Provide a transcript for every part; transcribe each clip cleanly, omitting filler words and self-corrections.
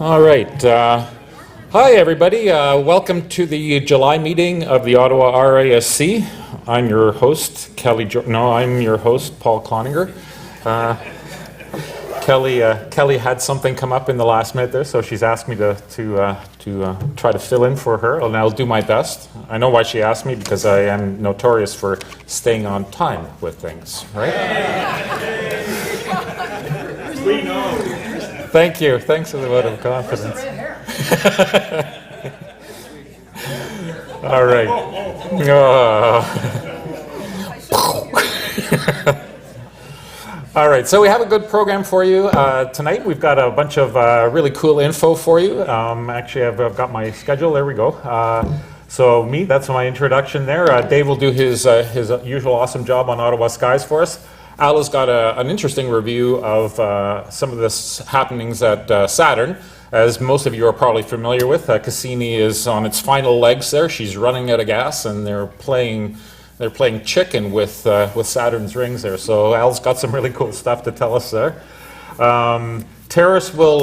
All right. Hi, everybody. Welcome to the July meeting of the Ottawa RASC. I'm your host, I'm your host, Paul Cloninger. Kelly had something come up in the last minute there, so she's asked me to try to fill in for her, and I'll do my best. I know why she asked me, because I am notorious for staying on time with things, right? We know. Thank you. Thanks for the vote of confidence. All right. All right, so we have a good program for you tonight. We've got a bunch of really cool info for you. Actually, I've got my schedule. There we go. So that's my introduction there. Dave will do his usual awesome job on Ottawa skies for us. Al has got an interesting review of some of the happenings at Saturn. As most of you are probably familiar with, Cassini is on its final legs there. She's running out of gas, and they're playing chicken with Saturn's rings there. So Al's got some really cool stuff to tell us there. Terrace will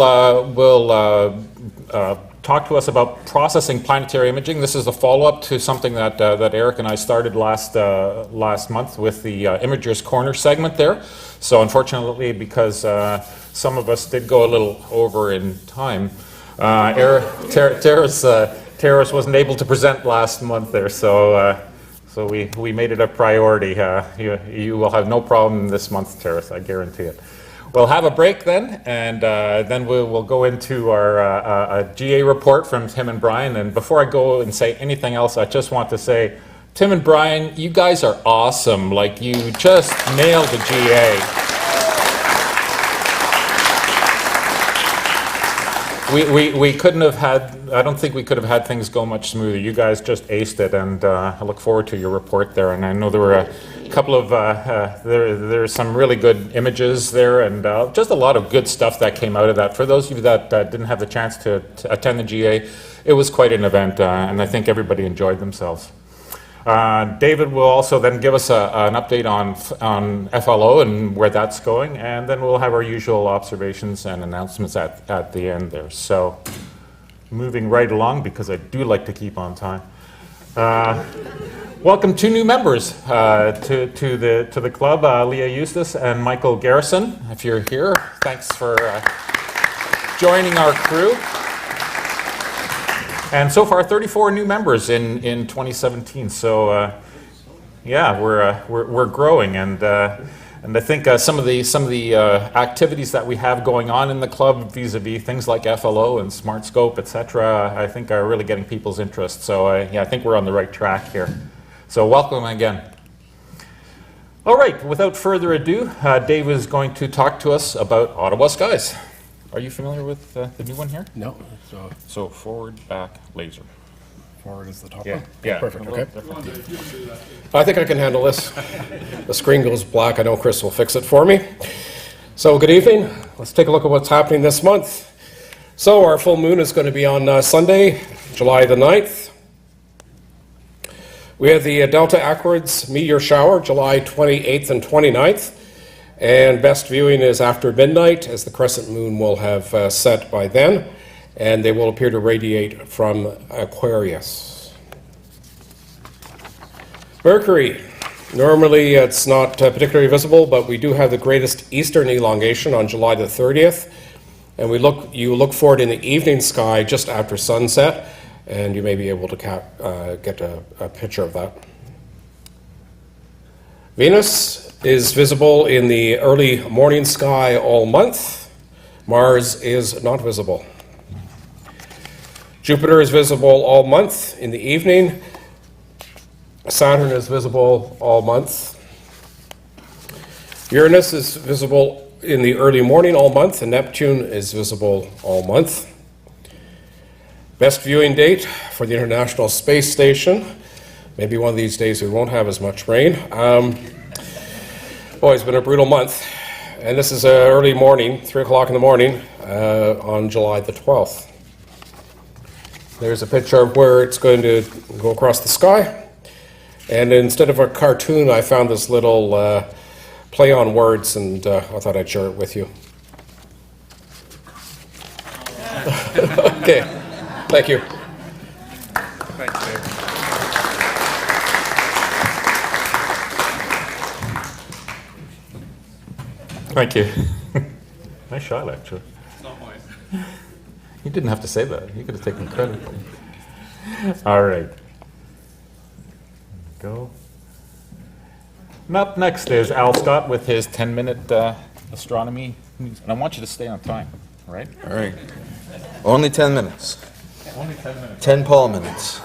talk to us about processing planetary imaging. This is the follow-up to something that Eric and I started last month with the Imager's Corner segment there. So unfortunately, because some of us did go a little over in time, Terrace wasn't able to present last month there. So we made it a priority. You will have no problem this month, Terrace, I guarantee it. We'll have a break then, and then we'll go into our GA report from Tim and Brian. And before I go and say anything else, I just want to say, Tim and Brian, you guys are awesome. Like, you just nailed the GA. We couldn't have had, I don't think we could have had things go much smoother. You guys just aced it, and I look forward to your report there. And I know there were a couple of, there's some really good images there, and just a lot of good stuff that came out of that. For those of you that didn't have the chance to attend the GA, it was quite an event, and I think everybody enjoyed themselves. David will also then give us an update on FLO and where that's going, and then we'll have our usual observations and announcements at the end there. So, moving right along, because I do like to keep on time. Welcome two new members to the club, Leah Eustace and Michael Garrison. If you're here, thanks for joining our crew. And so far, 34 new members in 2017. So, yeah, we're growing, and I think some of the activities that we have going on in the club, vis-a-vis things like FLO and Smart Scope, etc., I think are really getting people's interest. So, yeah, I think we're on the right track here. So, welcome again. All right, without further ado, Dave is going to talk to us about Ottawa skies. Are you familiar with the new one here? No. So forward, back, laser. Forward is the top Yeah. one? Yeah. Perfect, okay. I think I can handle this. The screen goes black. I know Chris will fix it for me. So good evening. Let's take a look at what's happening this month. So our full moon is going to be on Sunday, July the 9th. We have the Delta Aquarids meteor shower, July 28th and 29th. And best viewing is after midnight, as the crescent moon will have set by then, and they will appear to radiate from Aquarius. Mercury. Normally it's not particularly visible, but we do have the greatest eastern elongation on July the 30th, and you look for it in the evening sky just after sunset, and you may be able to get a picture of that. Venus is visible in the early morning sky all month. Mars is not visible. Jupiter is visible all month in the evening. Saturn is visible all month. Uranus is visible in the early morning all month, and Neptune is visible all month. Best viewing date for the International Space Station. Maybe one of these days we won't have as much rain. Boy, it's been a brutal month. And this is early morning, 3 o'clock in the morning, on July the 12th. There's a picture of where it's going to go across the sky. And instead of a cartoon, I found this little play on words, and I thought I'd share it with you. Okay, thank you. Thank you. Nice shot, actually. It's not mine. You didn't have to say that. You could have taken credit. All right. Go. And up next is Al Scott with his 10-minute astronomy news. And I want you to stay on time, all right? All right. Only 10 minutes. Only 10 minutes. 10 Paul minutes.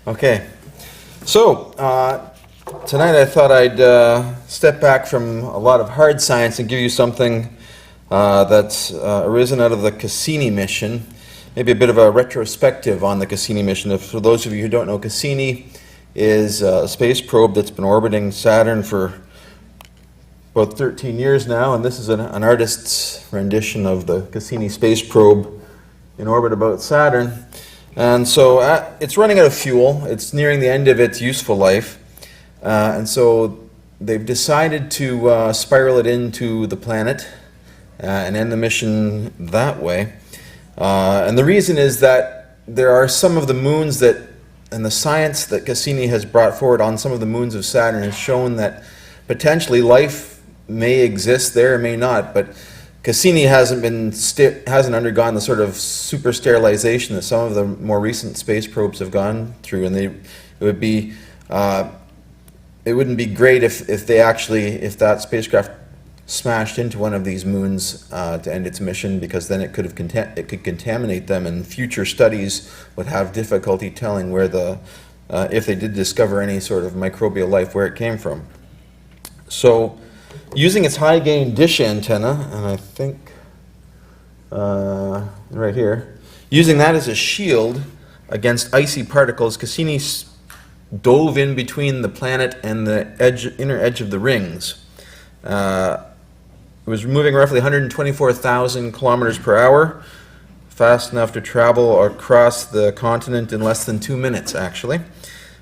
Okay. So, tonight I thought I'd step back from a lot of hard science and give you something that's arisen out of the Cassini mission. Maybe a bit of a retrospective on the Cassini mission. For those of you who don't know, Cassini is a space probe that's been orbiting Saturn for about 13 years now, and this is an artist's rendition of the Cassini space probe in orbit about Saturn. And so it's running out of fuel. It's nearing the end of its useful life. And so they've decided to spiral it into the planet and end the mission that way. And the reason is that there are some of the moons that, and the science that Cassini has brought forward on some of the moons of Saturn has shown that potentially life may exist there, may not, but Cassini hasn't undergone the sort of super sterilization that some of the more recent space probes have gone through, and it wouldn't be great if that spacecraft smashed into one of these moons to end its mission, because then it could contaminate them, and future studies would have difficulty telling where if they did discover any sort of microbial life, where it came from. So, using its high gain dish antenna, and I think right here, using that as a shield against icy particles, Cassini dove in between the planet and the inner edge of the rings. It was moving roughly 124,000 kilometers per hour, fast enough to travel across the continent in less than 2 minutes, actually,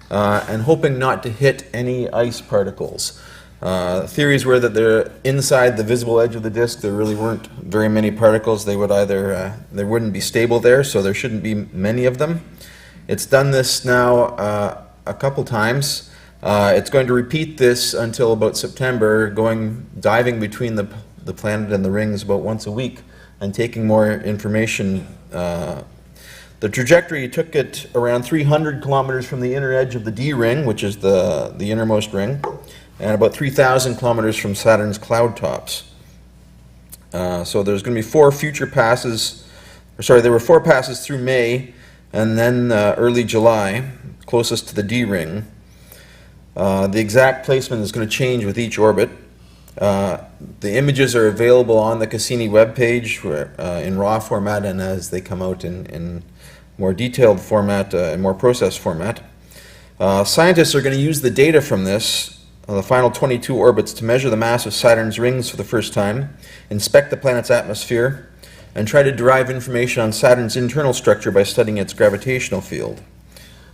and hoping not to hit any ice particles. Theories were that inside the visible edge of the disk there really weren't very many particles. They wouldn't be stable there, so there shouldn't be many of them. It's done this now a couple times. It's going to repeat this until about September, diving between the planet and the rings about once a week and taking more information. The trajectory took it around 300 kilometers from the inner edge of the D ring, which is the innermost ring, and about 3,000 kilometers from Saturn's cloud tops. So there's going to be 4 future passes. There were 4 passes through May, and then early July, closest to the D ring. The exact placement is going to change with each orbit. The images are available on the Cassini webpage in raw format, and as they come out in more detailed format, and more processed format. Scientists are going to use the data from this, the final 22 orbits, to measure the mass of Saturn's rings for the first time, inspect the planet's atmosphere, and try to derive information on Saturn's internal structure by studying its gravitational field.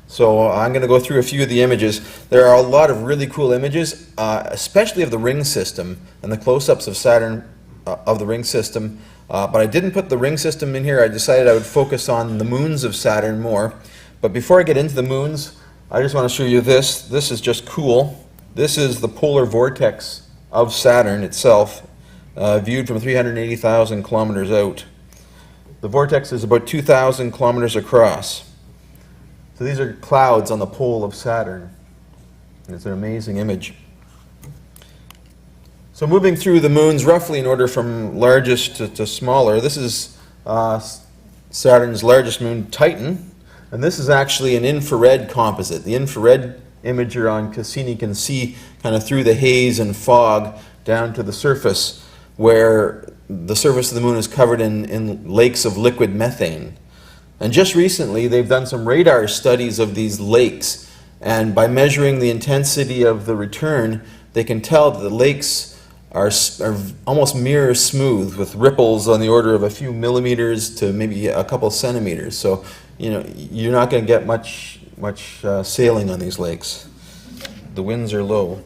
So I'm going to go through a few of the images. There are a lot of really cool images, especially of the ring system and the close-ups of Saturn of the ring system. But I didn't put the ring system in here. I decided I would focus on the moons of Saturn more. But before I get into the moons, I just want to show you this. This is just cool. This is the polar vortex of Saturn itself, viewed from 380,000 kilometers out. The vortex is about 2,000 kilometers across. So these are clouds on the pole of Saturn. It's an amazing image. So moving through the moons roughly in order from largest to smaller, this is Saturn's largest moon, Titan, and this is actually an infrared composite. The infrared imager on Cassini can see kind of through the haze and fog down to the surface, where the surface of the moon is covered in lakes of liquid methane. And just recently, they've done some radar studies of these lakes, and by measuring the intensity of the return, they can tell that the lakes are almost mirror smooth, with ripples on the order of a few millimeters to maybe a couple centimeters. So, you're not going to get much sailing on these lakes. The winds are low.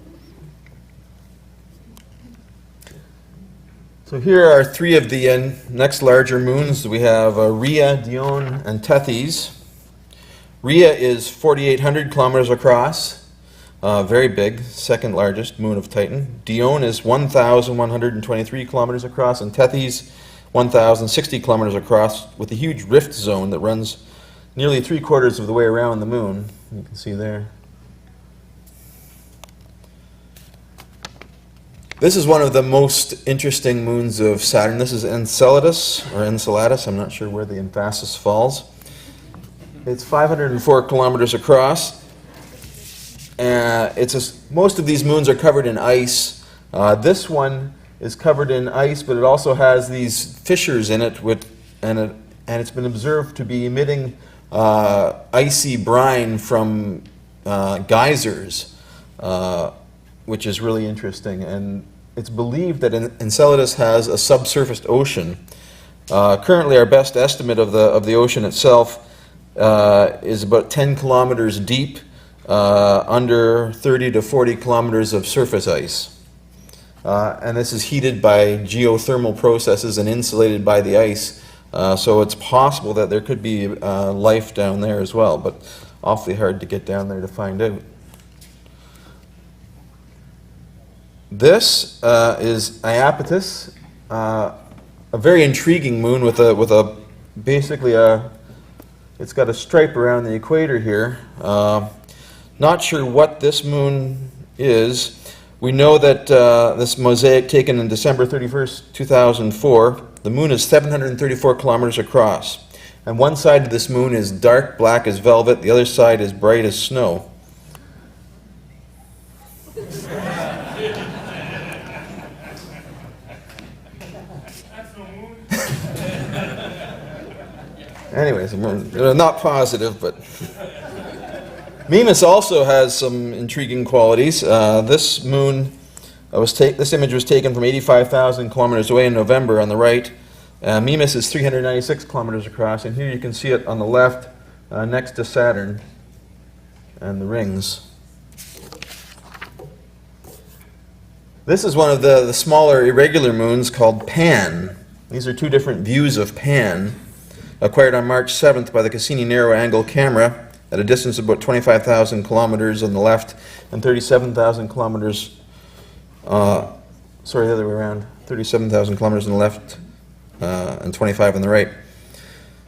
So here are three of the next larger moons. We have Rhea, Dione, and Tethys. Rhea is 4,800 kilometers across, very big, second largest moon of Titan. Dione is 1,123 kilometers across, and Tethys 1,060 kilometers across, with a huge rift zone that runs nearly 3/4 of the way around the moon. You can see there. This is one of the most interesting moons of Saturn. This is Enceladus, or Enceladus. I'm not sure where the emphasis falls. It's 504 kilometers across. Most of these moons are covered in ice. This one is covered in ice, but it also has these fissures in it, and it's been observed to be emitting icy brine from geysers, which is really interesting. And it's believed that Enceladus has a subsurface ocean. Currently, our best estimate of the ocean itself is about 10 kilometers deep, under 30 to 40 kilometers of surface ice. And this is heated by geothermal processes and insulated by the ice. So it's possible that there could be life down there as well, but awfully hard to get down there to find out. This is Iapetus, a very intriguing moon with basically it's got a stripe around the equator here. Not sure what this moon is. We know that this mosaic taken on December 31st, 2004, the moon is 734 kilometers across. And one side of this moon is dark black as velvet, the other side is bright as snow. Anyways, not positive, but Mimas also has some intriguing qualities. This moon, this image was taken from 85,000 kilometers away in November on the right. Mimas is 396 kilometers across, and here you can see it on the left next to Saturn and the rings. This is one of the smaller irregular moons called Pan. These are two different views of Pan, acquired on March 7th by the Cassini narrow-angle camera at a distance of about 25,000 kilometers on the left and 37,000 kilometers, the other way around, 37,000 kilometers on the left and 25 on the right.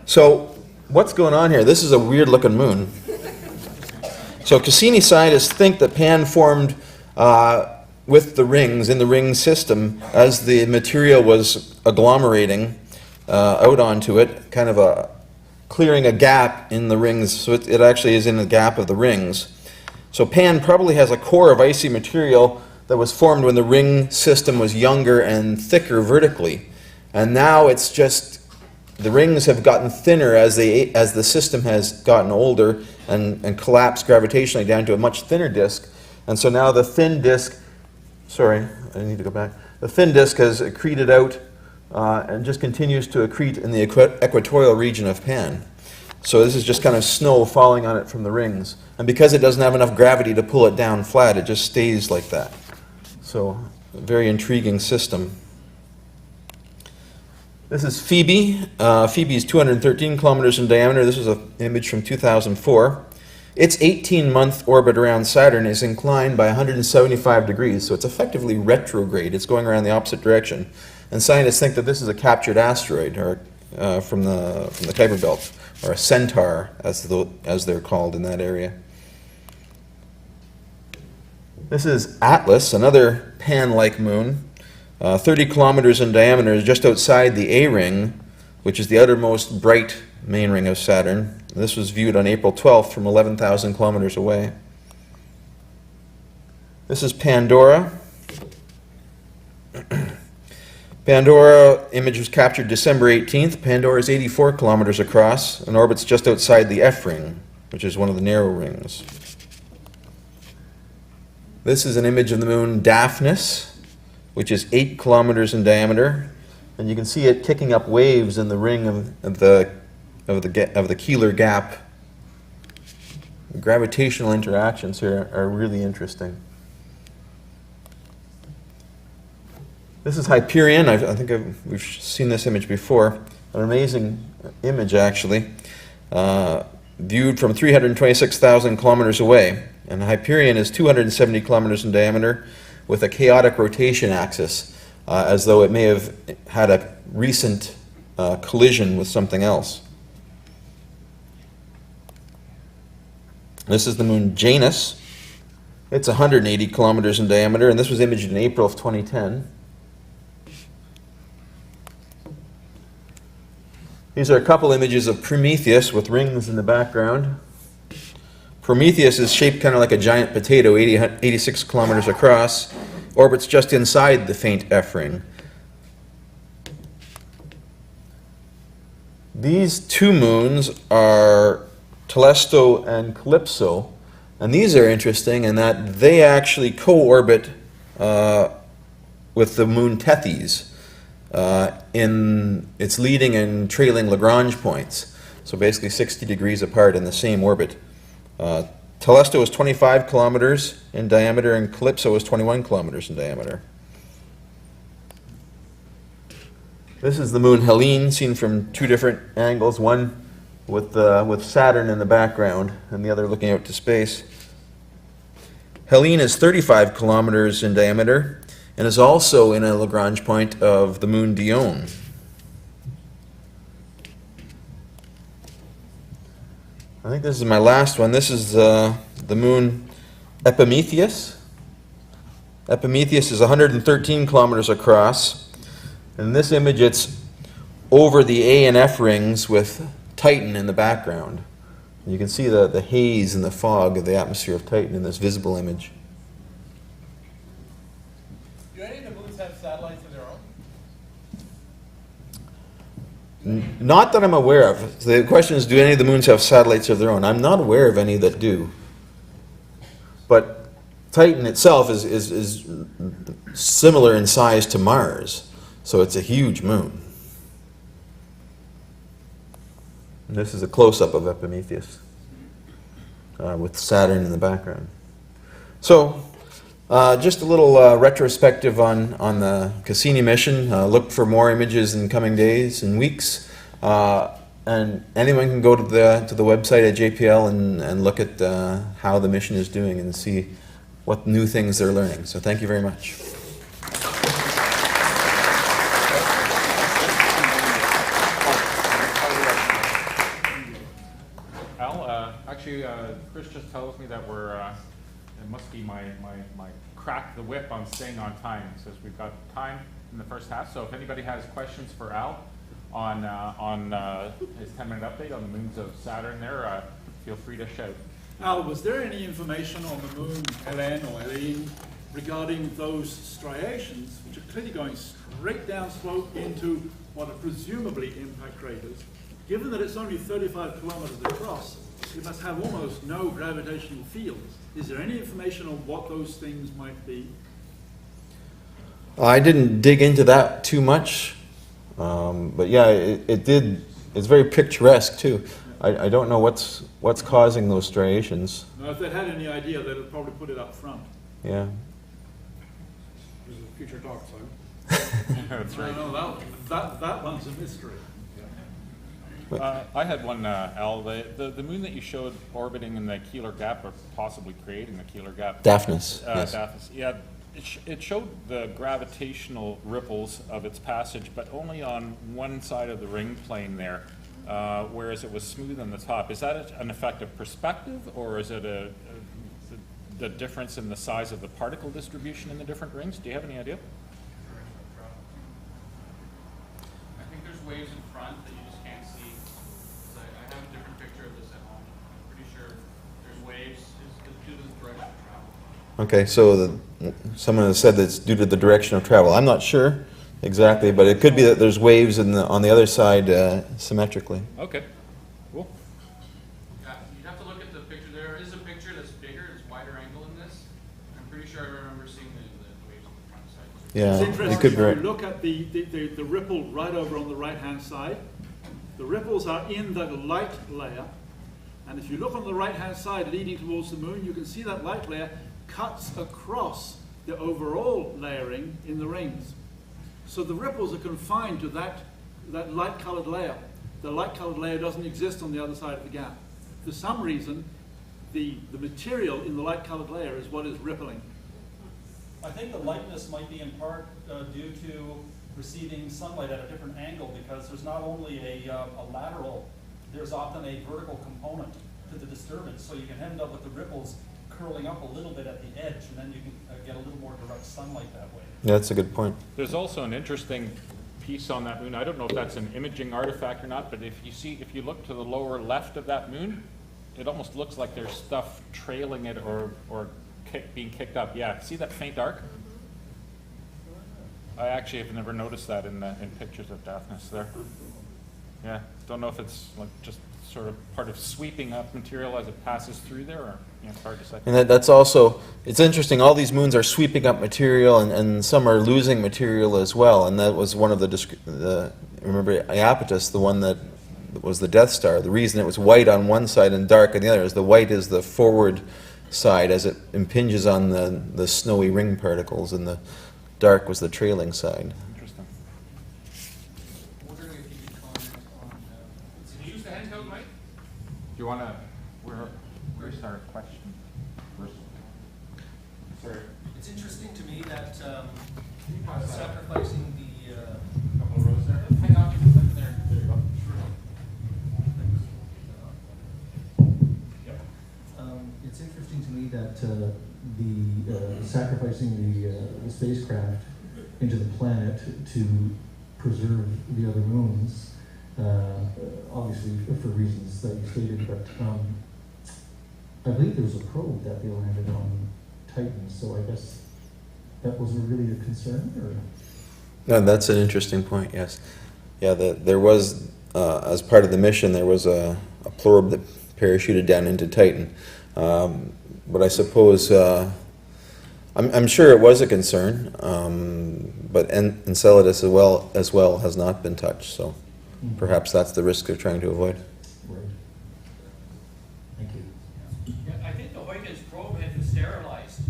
So what's going on here? This is a weird-looking moon. So Cassini scientists think that Pan formed with the rings, in the ring system, as the material was agglomerating out onto it, kind of clearing a gap in the rings, so it actually is in the gap of the rings. So Pan probably has a core of icy material that was formed when the ring system was younger and thicker vertically. And now it's just, the rings have gotten thinner as the system has gotten older and collapsed gravitationally down to a much thinner disk. And so now the thin disk, the thin disk has accreted out and just continues to accrete in the equatorial region of Pan. So this is just kind of snow falling on it from the rings. And because it doesn't have enough gravity to pull it down flat, it just stays like that. So a very intriguing system. This is Phoebe. Phoebe is 213 kilometers in diameter. This is an image from 2004. Its 18-month orbit around Saturn is inclined by 175 degrees, so it's effectively retrograde. It's going around the opposite direction. And scientists think that this is a captured asteroid, or from the Kuiper Belt, or a centaur, as they're called in that area. This is Atlas, another Pan-like moon, 30 kilometers in diameter, just outside the A ring, which is the outermost bright main ring of Saturn. This was viewed on April 12th from 11,000 kilometers away. This is Pandora. Pandora image was captured December 18th. Pandora is 84 kilometers across and orbits just outside the F ring, which is one of the narrow rings. This is an image of the moon Daphna S, which is 8 kilometers in diameter, and you can see it kicking up waves in the ring of the Keeler gap. The gravitational interactions here are really interesting. This is Hyperion. I think we've seen this image before. An amazing image, actually, viewed from 326,000 kilometers away. And Hyperion is 270 kilometers in diameter with a chaotic rotation axis, as though it may have had a recent collision with something else. This is the moon Janus. It's 180 kilometers in diameter, and this was imaged in April of 2010. These are a couple images of Prometheus with rings in the background. Prometheus is shaped kind of like a giant potato, 86 kilometers across, orbits just inside the faint F ring. These two moons are Telesto and Calypso, and these are interesting in that they actually co-orbit with the moon Tethys in its leading and trailing Lagrange points, so basically 60 degrees apart in the same orbit. Telesto is 25 kilometers in diameter and Calypso is 21 kilometers in diameter. This is the moon Helene, seen from two different angles, one with Saturn in the background and the other looking out to space. Helene is 35 kilometers in diameter and is also in a Lagrange point of the moon Dione. I think this is my last one. This is the moon Epimetheus. Epimetheus is 113 kilometers across. In this image, it's over the A and F rings with Titan in the background. You can see the haze and the fog of the atmosphere of Titan in this visible image. Do any of the moons have satellites of their own? Not that I'm aware of. The question is, do any of the moons have satellites of their own? I'm not aware of any that do. But Titan itself is similar in size to Mars, so it's a huge moon. And this is a close-up of Epimetheus with Saturn in the background. So, just a little retrospective on the Cassini mission. Look for more images in coming days and weeks. And anyone can go to the website at JPL and look at how the mission is doing and see what new things they're learning. So thank you very much. Actually, Chris just tells me that it must be my crack the whip on staying on time. It says we've got time in the first half, so if anybody has questions for Al on his 10-minute update on the moons of Saturn there, feel free to shout. Al, was there any information on the moon Helene or Helene regarding those striations, which are clearly going straight down slope into what are presumably impact craters? Given that it's only 35 kilometers across, it must have almost no gravitational fields. Is there any information on what those things might be? I didn't dig into that too much, but yeah, it's very picturesque too. I don't know what's causing those striations. Now, if they'd had any idea, they'd have probably put it up front. Yeah. This is a future talk, Simon. That's right. No, that one's a mystery. I had one, Al. The moon that you showed orbiting in the Keeler Gap, or possibly creating the Keeler Gap. Daphna S. Yes. Daphna, yeah. It showed the gravitational ripples of its passage, but only on one side of the ring plane there, whereas it was smooth on the top. Is that an effect of perspective, or is it the difference in the size of the particle distribution in the different rings? Do you have any idea? I think there's waves in front that you just can't see. So I have a different picture of this at home. I'm pretty sure there's waves. It's due to the direction of travel. Okay, so someone has said that it's due to the direction of travel. I'm not sure exactly, but it could be that there's waves on the other side symmetrically. Okay, cool. Yeah, you'd have to look at the picture. There is a picture that's bigger, it's wider angle in this. I'm pretty sure I remember seeing the waves on the front side. Yeah, It's interesting, it could if be right. you look at the ripple right over on the right-hand side, the ripples are in the light layer. And if you look on the right-hand side leading towards the moon, you can see that light layer cuts across the overall layering in the rings. So the ripples are confined to that light-colored layer. The light-colored layer doesn't exist on the other side of the gap. For some reason, the material in the light-colored layer is what is rippling. I think the lightness might be in part due to receiving sunlight at a different angle, because there's not only a lateral, there's often a vertical component to the disturbance, so you can end up with the ripples curling up a little bit at the edge, and then you can get a little more direct sunlight that way. Yeah, that's a good point. There's also an interesting piece on that moon. I don't know if that's an imaging artifact or not, but if you look to the lower left of that moon, it almost looks like there's stuff trailing it or being kicked up. Yeah, see that faint arc? I actually have never noticed that in pictures of Daphna S there. Yeah, don't know if it's like just sort of part of sweeping up material as it passes through there, or it's hard to say. And that's also, it's interesting, all these moons are sweeping up material, and some are losing material as well, and that was one of remember Iapetus, the one that was the Death Star. The reason it was white on one side and dark on the other is the white is the forward side as it impinges on the snowy ring particles, and the dark was the trailing side. Interesting. Wondering if you could comment on, did you use the handheld mic? Do you want to, where's our question first? Sorry. It's interesting to me that sacrificing the Couple of rows there. Hang on, just a second there. There you go. it's interesting to me that the sacrificing the spacecraft into the planet to preserve the other moons, obviously for reasons that you stated, but I believe there was a probe that they landed on Titan, so I guess that wasn't really a concern, or? No, that's an interesting point, yes. Yeah, there was, as part of the mission, there was a probe that parachuted down into Titan. But I suppose, I'm sure it was a concern, but Enceladus as well has not been touched, so perhaps that's the risk they're trying to avoid. Right. Thank you. Yeah, I think the Huygens probe had been sterilized,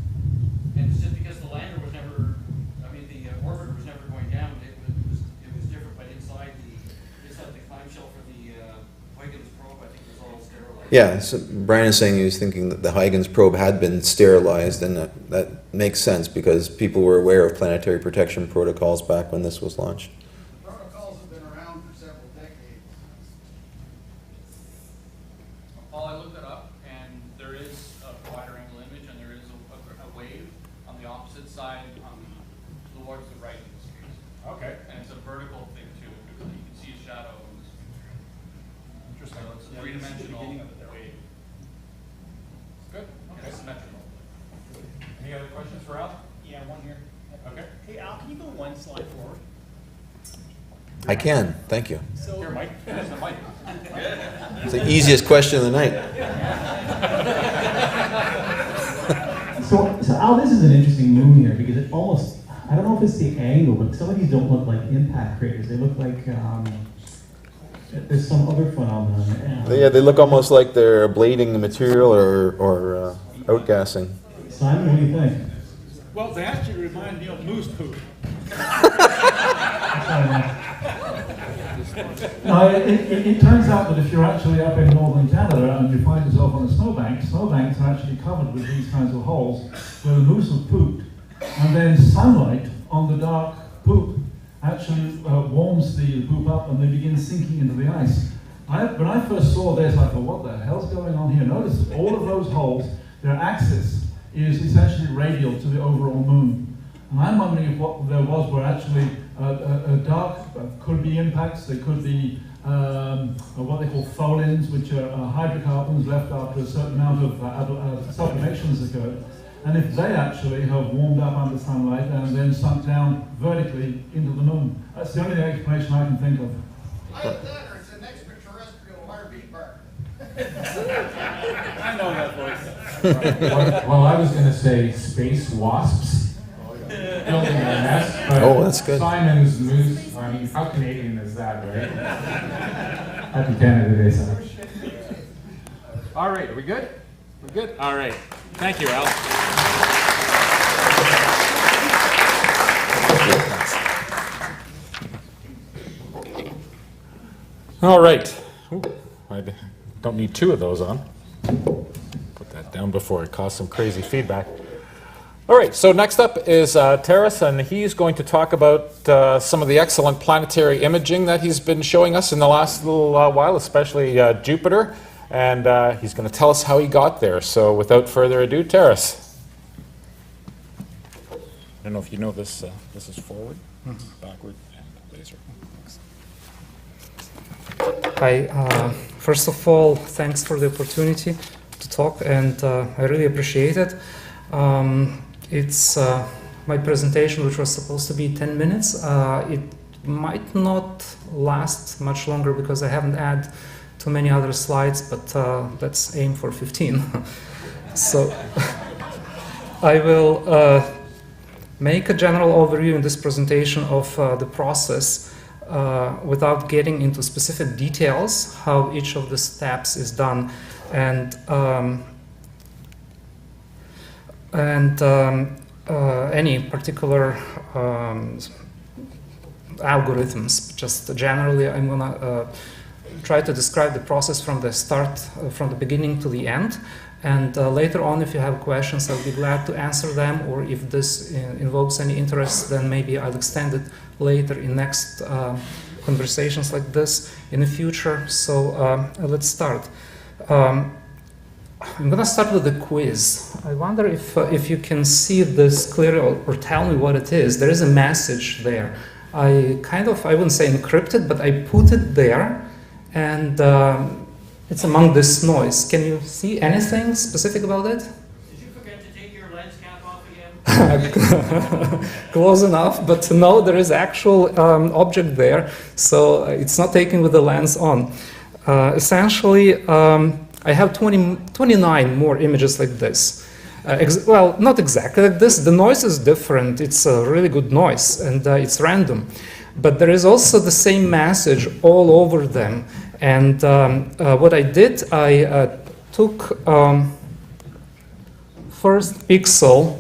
and it's just because the lander was never, the orbiter was never going down, it was different, but inside the climb shell for the Huygens probe, I think it was all sterilized. Yeah, so Brian is saying he was thinking that the Huygens probe had been sterilized, and that makes sense because people were aware of planetary protection protocols back when this was launched. Protocols have been around for several decades. Paul, I looked it up, and there is a wider angle image, and there is a wave on the opposite side, towards the right in this case. Okay. And it's a vertical thing too, because you can see a shadow in this picture. Interesting. So it's a Yeah, three-dimensional beginning of it there. wave. Good. And it's symmetrical. Any other questions for Al? Yeah, one here. Okay. Hey, Al, can you go one slide forward? I can, thank you. So, Here, Mike. Here's the mic. It's the easiest question of the night. so Al, this is an interesting moon here because it almost, I don't know if it's the angle, but some of these don't look like impact craters. They look like there's some other phenomenon. Yeah, they look almost like they're ablating the material or outgassing. Simon, what do you think? Well, they actually remind me of moose poop. No, it turns out that if you're actually up in northern Canada and you find yourself on a snowbanks are actually covered with these kinds of holes where the moose have pooped, and then sunlight on the dark poop actually warms the poop up and they begin sinking into the ice. When I first saw this, I thought, what the hell's going on here? Notice that all of those holes, their axis is essentially radial to the overall moon. And I'm wondering if what there was were actually dark, could be impacts, they could be what they call tholins, which are hydrocarbons left after a certain amount of sublimations occurred. And if they actually have warmed up under sunlight and then sunk down vertically into the moon. That's the only explanation I can think of. Either that or it's an extraterrestrial heartbeat bar. I know that voice. Well, I was going to say space wasps building a nest, but Oh, that's good. Simon's moose, I mean, how Canadian is that, right? Happy Canada Day, Simon. All right, are we good? We're good? All right. Thank you, Al. All right. Ooh, I don't need two of those on. Put that down before it caused some crazy feedback. All right, so next up is Terrace, and he's going to talk about some of the excellent planetary imaging that he's been showing us in the last little while, especially Jupiter, and he's going to tell us how he got there. So without further ado, Terrace. I don't know if you know this. This is forward, backward, and laser. Hi. First of all, thanks for the opportunity to talk, and I really appreciate it. It's my presentation, which was supposed to be 10 minutes. It might not last much longer because I haven't added too many other slides, but let's aim for 15. So I will make a general overview in this presentation of the process without getting into specific details, how each of the steps is done, and any particular algorithms. Just generally, I'm gonna try to describe the process from the start, from the beginning to the end. And later on, if you have questions, I'll be glad to answer them. Or if this invokes any interest, then maybe I'll extend it later in next conversations like this in the future. So let's start. I'm going to start with the quiz. I wonder if you can see this clearly or tell me what it is. There is a message there. I wouldn't say encrypted, but I put it there, and it's among this noise. Can you see anything specific about it? Did you forget to take your lens cap off again? Close enough, but no, there is actual object there, so it's not taken with the lens on. Essentially, I have 29 more images like this. Well, not exactly like this. The noise is different. It's a really good noise, and it's random. But there is also the same message all over them. And what I did, I took first pixel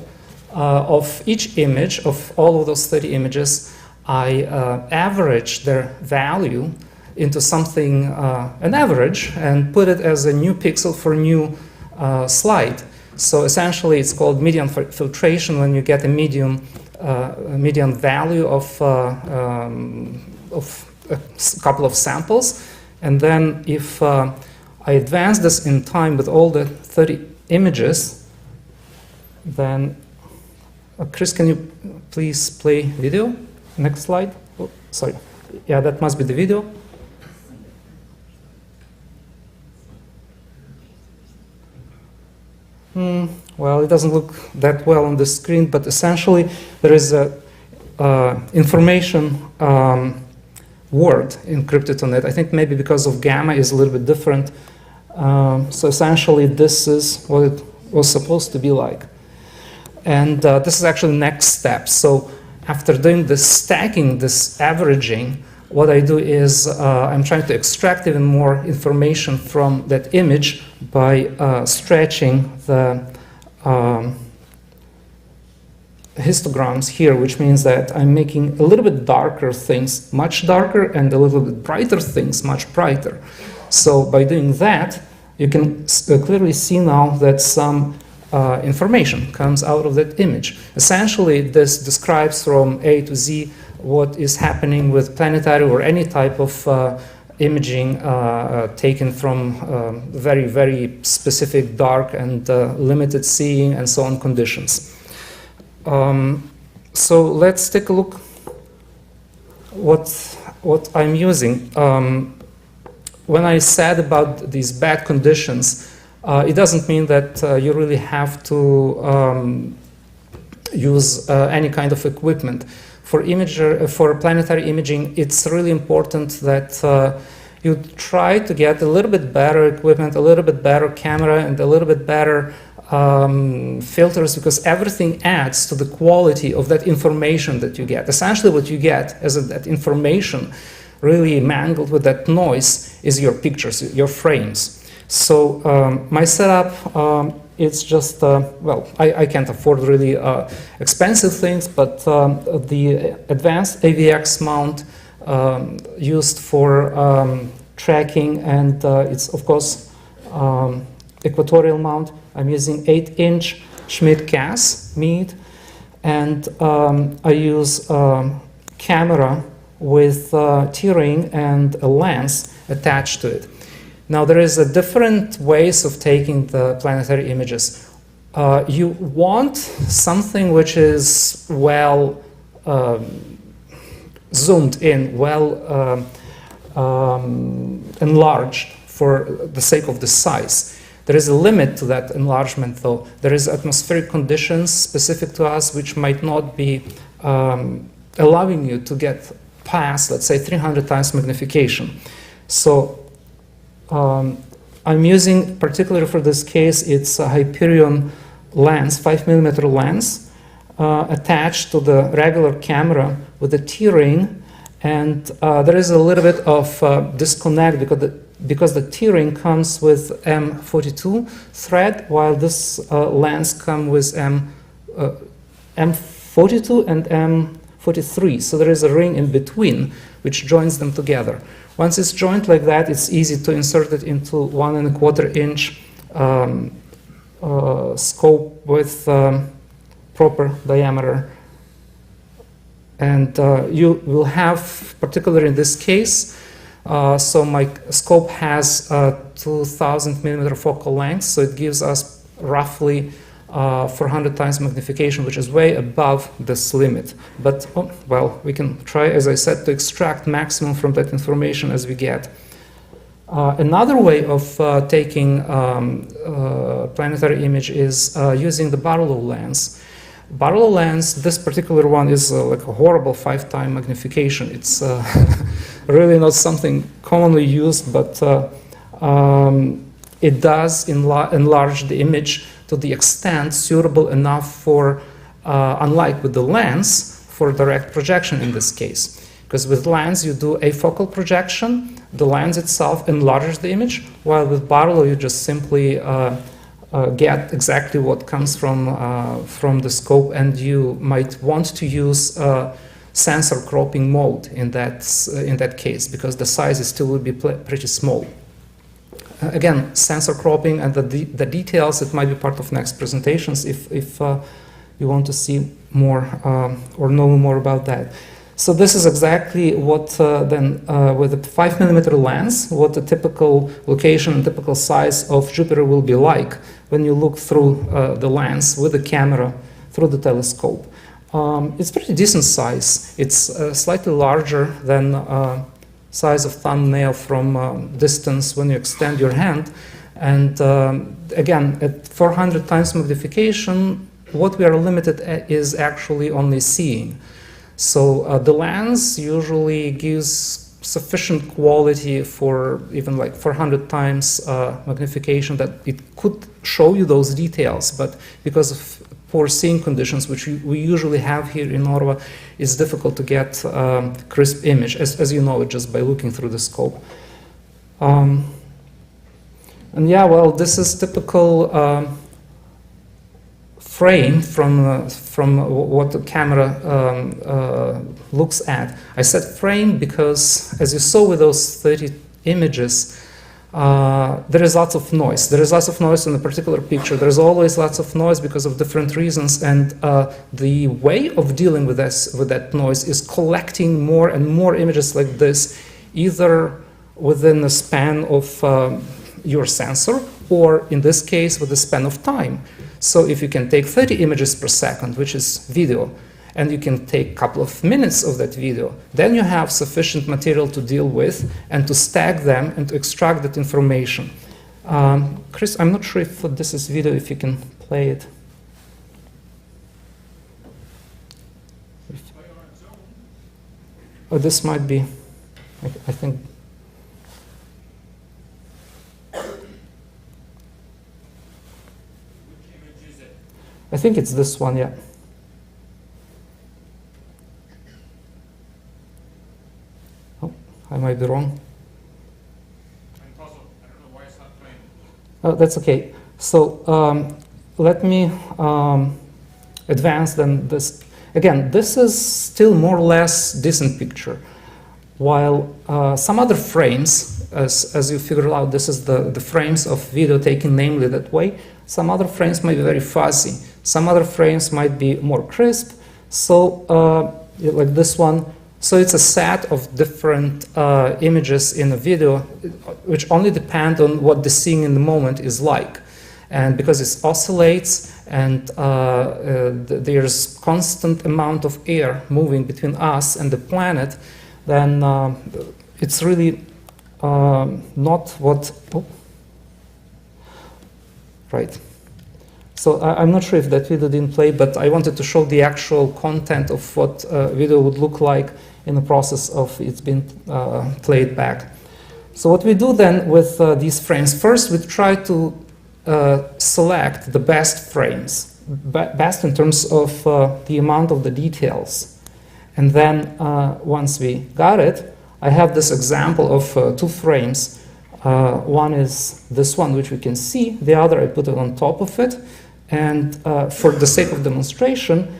of each image, of all of those 30 images. I averaged their value into something, an average, and put it as a new pixel for new slide. So essentially it's called median filtration when you get a median value of a couple of samples. And then if I advance this in time with all the 30 images, then Chris, can you please play video? Next slide. Oh, sorry. Yeah, that must be the video. Well, it doesn't look that well on the screen, but essentially there is a information word encrypted on it. I think maybe because of gamma is a little bit different. So essentially this is what it was supposed to be like. And this is actually the next step. So after doing this stacking, this averaging, what I do is I'm trying to extract even more information from that image by stretching the histograms here, which means that I'm making a little bit darker things much darker and a little bit brighter things much brighter. So by doing that, you can clearly see now that some information comes out of that image. Essentially, this describes from A to Z what is happening with planetary or any type of imaging taken from very, very specific dark and limited seeing and so on conditions. So let's take a look what I'm using. When I said about these bad conditions, it doesn't mean that you really have to use any kind of equipment. For planetary imaging, it's really important that you try to get a little bit better equipment, a little bit better camera, and a little bit better filters, because everything adds to the quality of that information that you get. Essentially what you get as that information really mangled with that noise is your pictures, your frames. So my setup, it's just, well, I can't afford really expensive things, but the advanced AVX mount used for tracking, and it's of course equatorial mount. I'm using 8-inch Schmidt gas meat, and I use camera with T-ring and a lens attached to it. Now there is a different ways of taking the planetary images. You want something which is well zoomed in, well enlarged for the sake of the size. There is a limit to that enlargement, though. There is atmospheric conditions specific to us which might not be allowing you to get past, let's say, 300 times magnification. So I'm using, particularly for this case, it's a Hyperion lens, 5mm lens, attached to the regular camera with a T-ring, and there is a little bit of disconnect because the T-ring comes with M42 thread, while this lens comes with M42 and M43. So there is a ring in between which joins them together. Once it's joined like that, it's easy to insert it into 1¼ inch scope with proper diameter. And you will have, particularly in this case, so my scope has 2000mm focal length, so it gives us roughly 400 times magnification, which is way above this limit. But, well, we can try, as I said, to extract maximum from that information as we get. Another way of taking planetary image is using the Barlow lens. Barlow lens, this particular one is like a horrible 5-time magnification. It's really not something commonly used, but it does enlarge the image to the extent suitable enough for, unlike with the lens, for direct projection in this case. Because with lens you do afocal projection, the lens itself enlarges the image, while with Barlow you just simply get exactly what comes from the scope, and you might want to use sensor cropping mode in that case, because the size still would be pretty small. Again, sensor cropping and the details, it might be part of next presentations if you want to see more or know more about that. So this is exactly what then with a 5mm lens, what the typical location and typical size of Jupiter will be like when you look through the lens with the camera through the telescope. It's pretty decent size. It's slightly larger than size of thumbnail from distance when you extend your hand. And again, at 400 times magnification, what we are limited at is actually only seeing. So the lens usually gives sufficient quality for even like 400 times magnification that it could show you those details, but because of poor seeing conditions, which we usually have here in Ottawa, it's difficult to get crisp image, as you know, just by looking through the scope. And yeah, well, this is typical frame from what the camera looks at. I said frame because, as you saw with those 30 images, there is lots of noise. There is lots of noise in a particular picture. There's always lots of noise because of different reasons, and the way of dealing with that noise is collecting more and more images like this, either within the span of your sensor, or in this case, with the span of time. So if you can take 30 images per second, which is video, and you can take a couple of minutes of that video, then you have sufficient material to deal with and to stack them and to extract that information. Chris, I'm not sure if this is video, if you can play it. Oh, this might be, I think. I think it's this one, yeah. Oh, I might be wrong. I'm puzzled. I don't know why it's not playing. Oh, that's okay. So let me advance then this. Again, this is still more or less decent picture, while some other frames as you figured out, this is the frames of video taken namely that way. Some other frames might be very fuzzy. Some other frames might be more crisp. So like this one. So it's a set of different images in a video which only depend on what the scene in the moment is like. And because it oscillates and there's constant amount of air moving between us and the planet, then it's really not what... Oh. Right. So I'm not sure if that video didn't play, but I wanted to show the actual content of what video would look like in the process of it's been played back. So what we do then with these frames, first we try to select the best frames, best in terms of the amount of the details. And then once we got it, I have this example of 2 frames. One is this one, which we can see. The other, I put it on top of it. And for the sake of demonstration,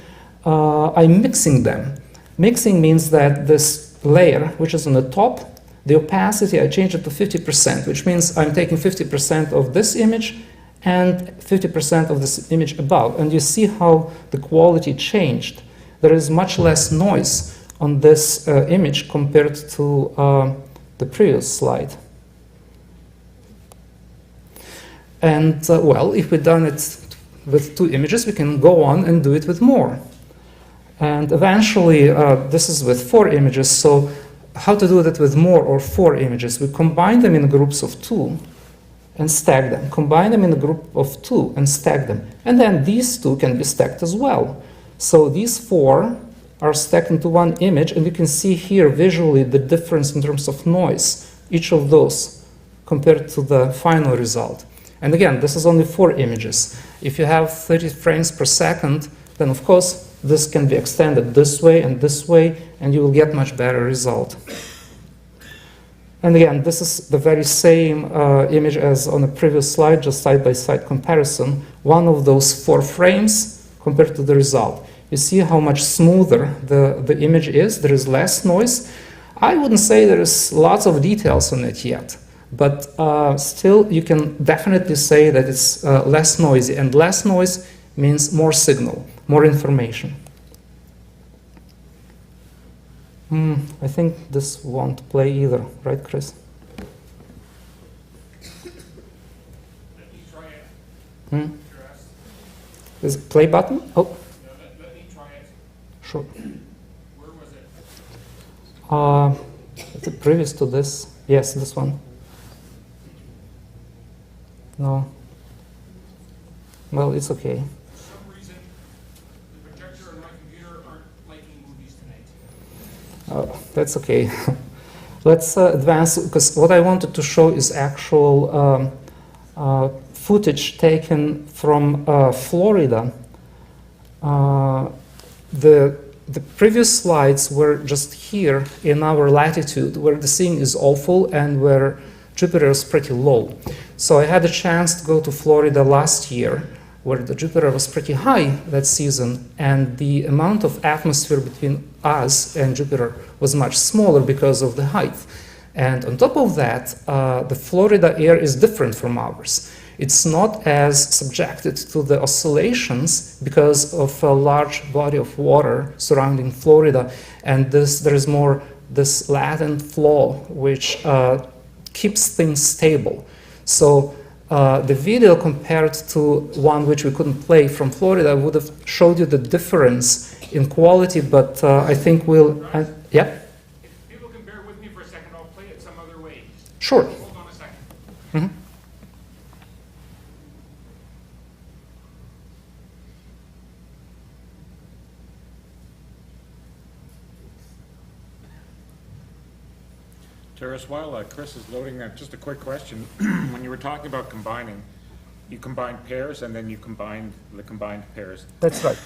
I'm mixing them. Mixing means that this layer, which is on the top, the opacity, I change it to 50%, which means I'm taking 50% of this image and 50% of this image above. And you see how the quality changed. There is much less noise on this image compared to the previous slide. And well, if we've done it with 2 images, we can go on and do it with more. And eventually, this is with 4 images, so how to do that with more or 4 images? We combine them in groups of 2 and stack them. Combine them in a group of 2 and stack them. And then these 2 can be stacked as well. So these 4 are stacked into one image, and you can see here visually the difference in terms of noise, each of those, compared to the final result. And again, this is only 4 images. If you have 30 frames per second, then of course this can be extended this way, and you will get much better result. And again, this is the very same image as on the previous slide, just side-by-side comparison. One of those 4 frames compared to the result. You see how much smoother the image is. There is less noise. I wouldn't say there is lots of details on it yet. But still, you can definitely say that it's less noisy. And less noise means more signal, more information. I think this won't play either, right, Chris? Let me try it. Is it play button? Oh. No, let me try it. Sure. Where was it? Is it previous to this? Yes, this one. No. Well, it's okay. For some reason, the projector and my computer aren't liking movies tonight. That's okay. Let's advance, because what I wanted to show is actual footage taken from Florida. The previous slides were just here in our latitude, where the scene is awful and where Jupiter is pretty low. So I had a chance to go to Florida last year, where the Jupiter was pretty high that season, and the amount of atmosphere between us and Jupiter was much smaller because of the height. And on top of that, the Florida air is different from ours. It's not as subjected to the oscillations because of a large body of water surrounding Florida, and there is more this latent flow which keeps things stable. So the video compared to one which we couldn't play from Florida would have showed you the difference in quality, but I think we'll... yeah? If people can bear with me for a second, I'll play it some other way. Sure. Hold on a second. Mm-hmm. Terrace, while Chris is loading that, just a quick question. When you were talking about combining, you combined pairs and then you combined the combined pairs. That's right.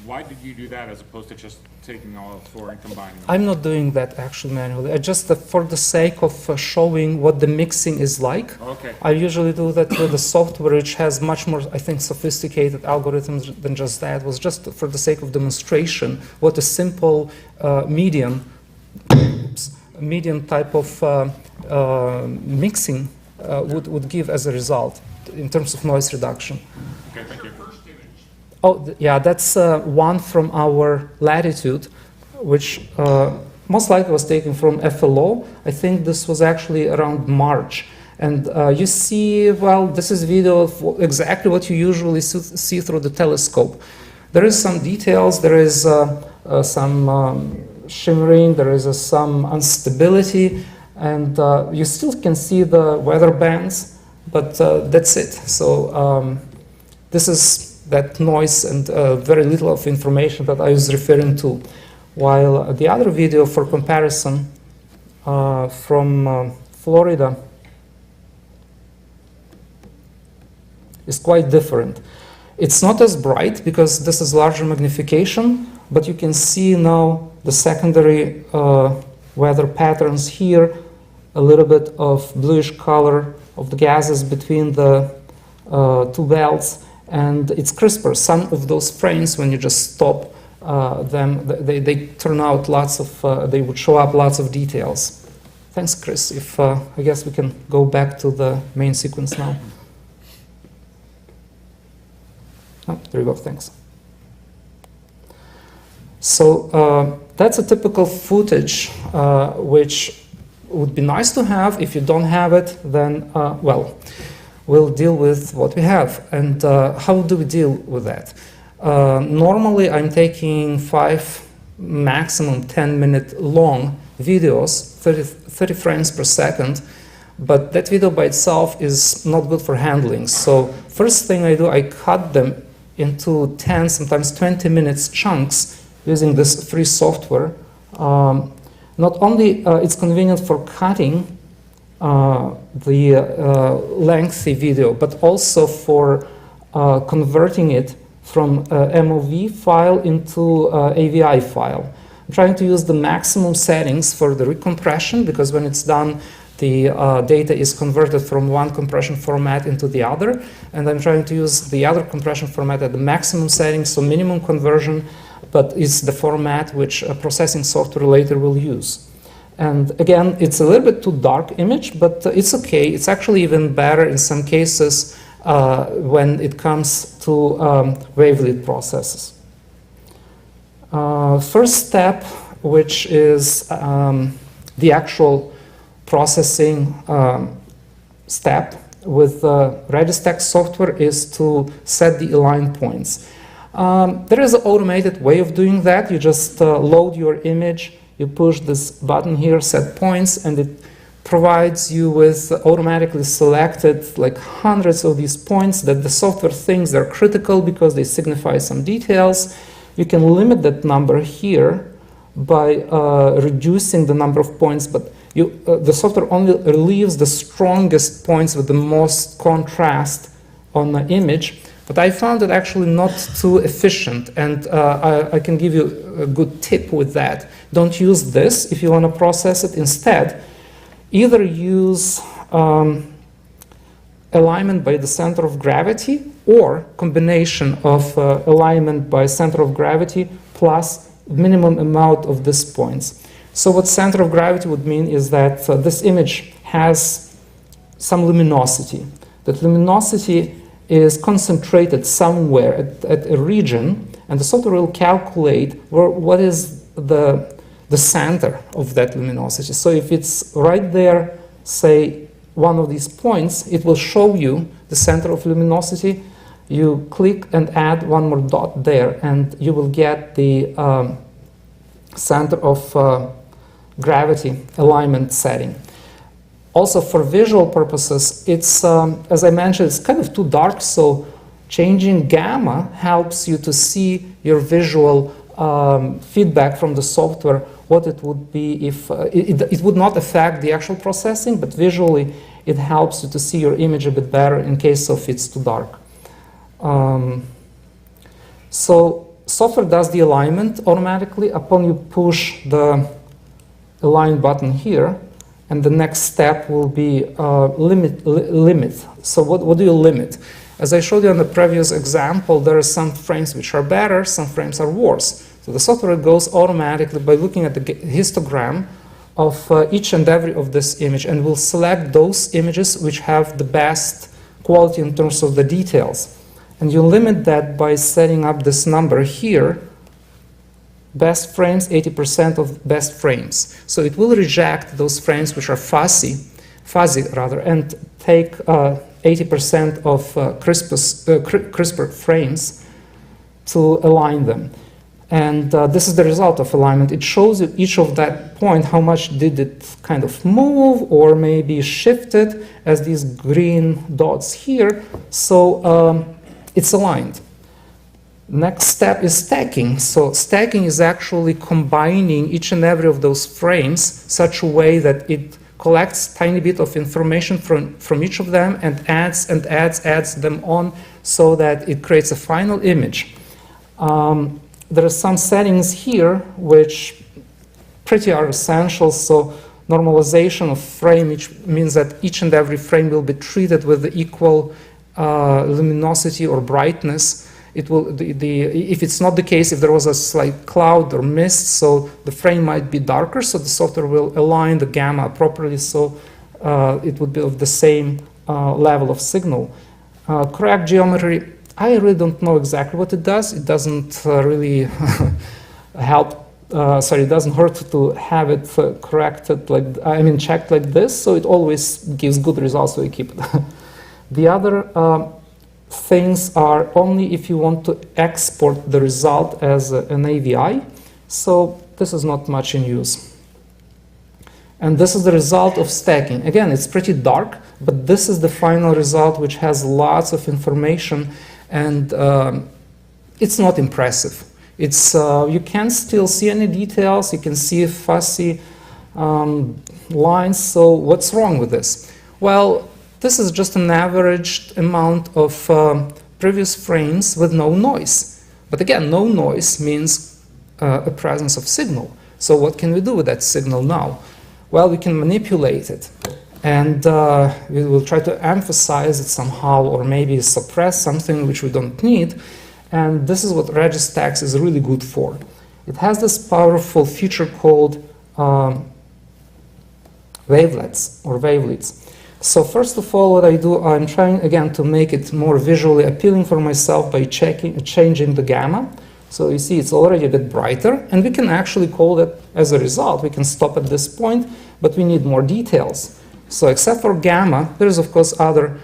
Why did you do that as opposed to just taking all 4 and combining them? I'm not doing that actually manually. I just, for the sake of showing what the mixing is like, Okay. I usually do that with the software, which has much more, I think, sophisticated algorithms than just that. It was just for the sake of demonstration what a simple medium medium type of mixing would give as a result in terms of noise reduction. Okay, thank you. Oh, yeah, that's one from our latitude, which most likely was taken from FLO. I think this was actually around March. And you see, well, this is video of exactly what you usually see through the telescope. There is some details, there is some shimmering, there is some instability, and you still can see the weather bands, but that's it. So this is that noise and very little of information that I was referring to. While the other video for comparison from Florida is quite different. It's not as bright because this is larger magnification, but you can see now the secondary weather patterns here, a little bit of bluish color of the gases between the two belts, and it's crisper. Some of those frames, when you just stop them, they turn out lots of, they would show up lots of details. Thanks, Chris. If I guess we can go back to the main sequence now. Oh, there you go, thanks. So that's a typical footage, which would be nice to have. If you don't have it, then, well, we'll deal with what we have. And how do we deal with that? Normally, I'm taking 5, maximum 10-minute long videos, 30 frames per second, but that video by itself is not good for handling. So first thing I do, I cut them into 10, sometimes 20 minutes chunks using this free software. Not only it's convenient for cutting the lengthy video, but also for converting it from MOV file into AVI file. I'm trying to use the maximum settings for the recompression, because when it's done, the data is converted from one compression format into the other, and I'm trying to use the other compression format at the maximum settings, so minimum conversion, but it's the format which a processing software later will use. And again, it's a little bit too dark image, but it's okay. It's actually even better in some cases when it comes to wavelet processes. First step, which is the actual processing step with Registack software, is to set the align points. There is an automated way of doing that. You just load your image, you push this button here, set points, and it provides you with automatically selected like hundreds of these points that the software thinks they're critical because they signify some details. You can limit that number here by reducing the number of points, but the software only relieves the strongest points with the most contrast on the image. But I found it actually not too efficient, and I can give you a good tip with that. Don't use this if you want to process it. Instead, either use alignment by the center of gravity, or combination of alignment by center of gravity plus minimum amount of these points. So what center of gravity would mean is that this image has some luminosity. That luminosity is concentrated somewhere at a region, and the software will calculate what is the center of that luminosity. So if it's right there, say one of these points, it will show you the center of luminosity. You click and add one more dot there, and you will get the center of gravity alignment setting. Also, for visual purposes, it's, as I mentioned, it's kind of too dark, so changing gamma helps you to see your visual feedback from the software, what it would be if, it would not affect the actual processing, but visually it helps you to see your image a bit better in case of it's too dark. So software does the alignment automatically upon you push the align button here, and the next step will be limit. So what do you limit? As I showed you in the previous example, there are some frames which are better, some frames are worse. So the software goes automatically by looking at the histogram of each and every of this image, and we'll select those images which have the best quality in terms of the details. And you limit that by setting up this number here, best frames, 80% of best frames. So it will reject those frames which are fuzzy rather, and take 80% of crisper frames to align them. And this is the result of alignment. It shows you each of that point, how much did it kind of move or maybe shifted as these green dots here. So it's aligned. Next step is stacking. So stacking is actually combining each and every of those frames such a way that it collects tiny bit of information from each of them and adds them on so that it creates a final image. There are some settings here which pretty are essential. So normalization of frame, which means that each and every frame will be treated with the equal luminosity or brightness. It will, if it's not the case, if there was a slight cloud or mist, so the frame might be darker, so the software will align the gamma properly, so it would be of the same level of signal. Correct geometry, I really don't know exactly what it does. It doesn't really help, it doesn't hurt to have it corrected, checked like this, so it always gives good results, so we keep it. The other things are only if you want to export the result as an AVI, so this is not much in use. And this is the result of stacking. Again, it's pretty dark, but this is the final result, which has lots of information, and it's not impressive. It's you can still see any details, you can see fuzzy lines, so what's wrong with this? Well, this is just an averaged amount of previous frames with no noise. But again, no noise means a presence of signal. So what can we do with that signal now? Well, we can manipulate it. And we will try to emphasize it somehow, or maybe suppress something which we don't need. And this is what Registax is really good for. It has this powerful feature called wavelets or wavelets. So first of all, what I do, I'm trying again to make it more visually appealing for myself by changing the gamma. So you see it's already a bit brighter, and we can actually call that as a result. We can stop at this point, but we need more details. So except for gamma, there's of course other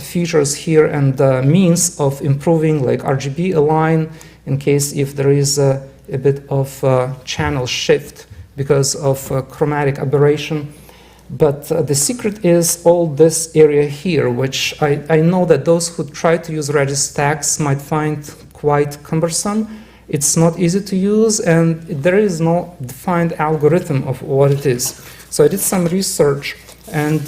features here and means of improving, like RGB align in case if there is a bit of channel shift because of chromatic aberration. But the secret is all this area here, which I know that those who try to use Registax might find quite cumbersome. It's not easy to use, and there is no defined algorithm of what it is. So I did some research, and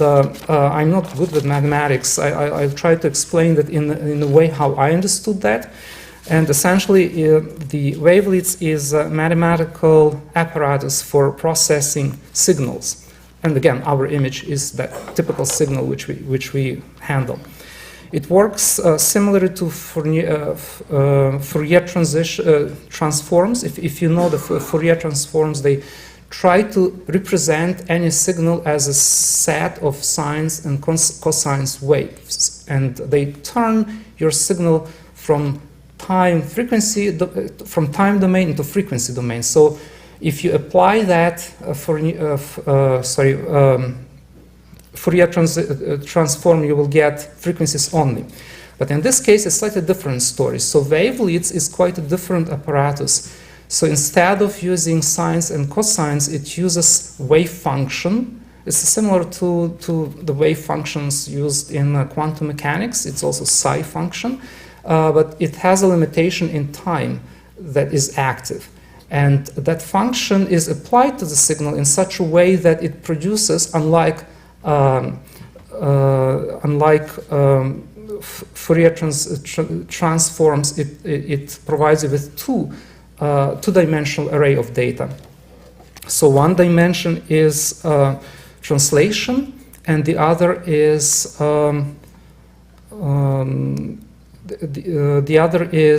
I'm not good with mathematics. I'll try to explain that in a way how I understood that. And essentially, the wavelets is a mathematical apparatus for processing signals. And again, our image is that typical signal which we handle. It works similar to Fourier transforms. If you know the Fourier transforms, they try to represent any signal as a set of sines and cosines waves, and they turn your signal from time domain into frequency domain. So if you apply that Fourier transform, you will get frequencies only. But in this case, it's slightly different story. So wavelets is quite a different apparatus. So instead of using sines and cosines, it uses wave function. It's similar to the wave functions used in quantum mechanics. It's also psi function, but it has a limitation in time that is active. And that function is applied to the signal in such a way that it produces, unlike Fourier transforms, it provides you with two-dimensional array of data. So one dimension is translation, and the other is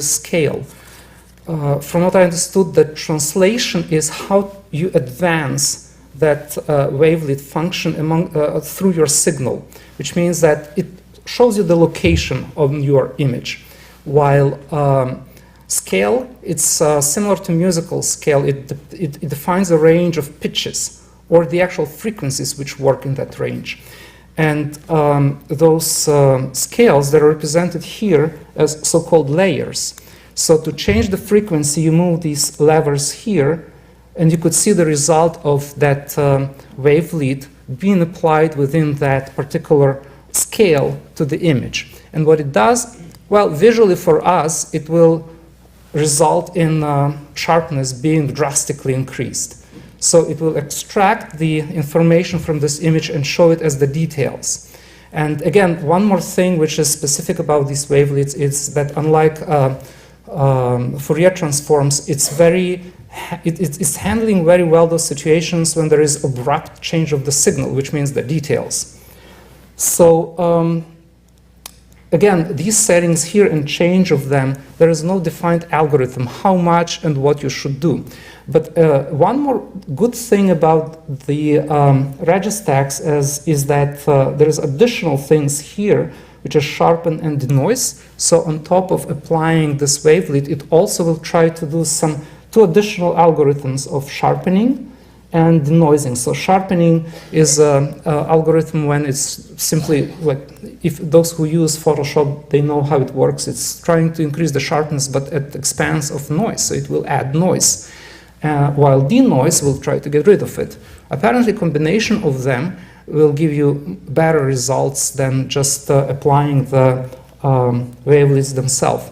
scale. From what I understood, that translation is how you advance that wavelet function through your signal, which means that it shows you the location of your image. While scale, it's similar to musical scale. It defines a range of pitches or the actual frequencies which work in that range. And those scales that are represented here as so-called layers. So to change the frequency, you move these levers here, and you could see the result of that wavelet being applied within that particular scale to the image. And what it does, well, visually for us, it will result in sharpness being drastically increased. So it will extract the information from this image and show it as the details. And again, one more thing which is specific about these wavelets is that unlike Fourier transforms, it's handling very well those situations when there is abrupt change of the signal, which means the details. So again, these settings here and change of them, there is no defined algorithm how much and what you should do. But one more good thing about the Registax is that there's additional things here which is sharpen and denoise. So on top of applying this wavelet, it also will try to do two additional algorithms of sharpening and denoising. So sharpening is an algorithm when it's simply, like, if those who use Photoshop, they know how it works. It's trying to increase the sharpness, but at the expense of noise. So it will add noise, while denoise will try to get rid of it. Apparently, combination of them will give you better results than just applying the wavelets themselves.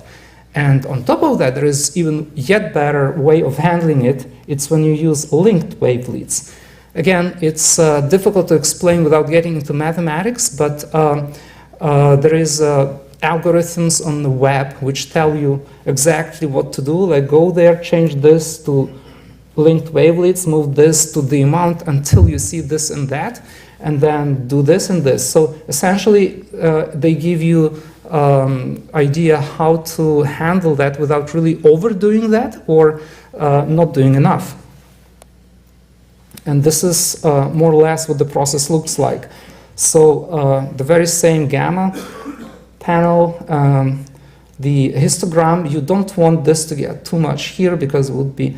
And on top of that, there is even yet better way of handling it. It's when you use linked wavelets. Again, it's difficult to explain without getting into mathematics, but there is algorithms on the web which tell you exactly what to do. Like, go there, change this to linked wavelets, move this to the amount until you see this and that, and then do this and this. So essentially, they give you idea how to handle that without really overdoing that or not doing enough. And this is more or less what the process looks like. So the very same gamma panel, the histogram, you don't want this to get too much here because it would be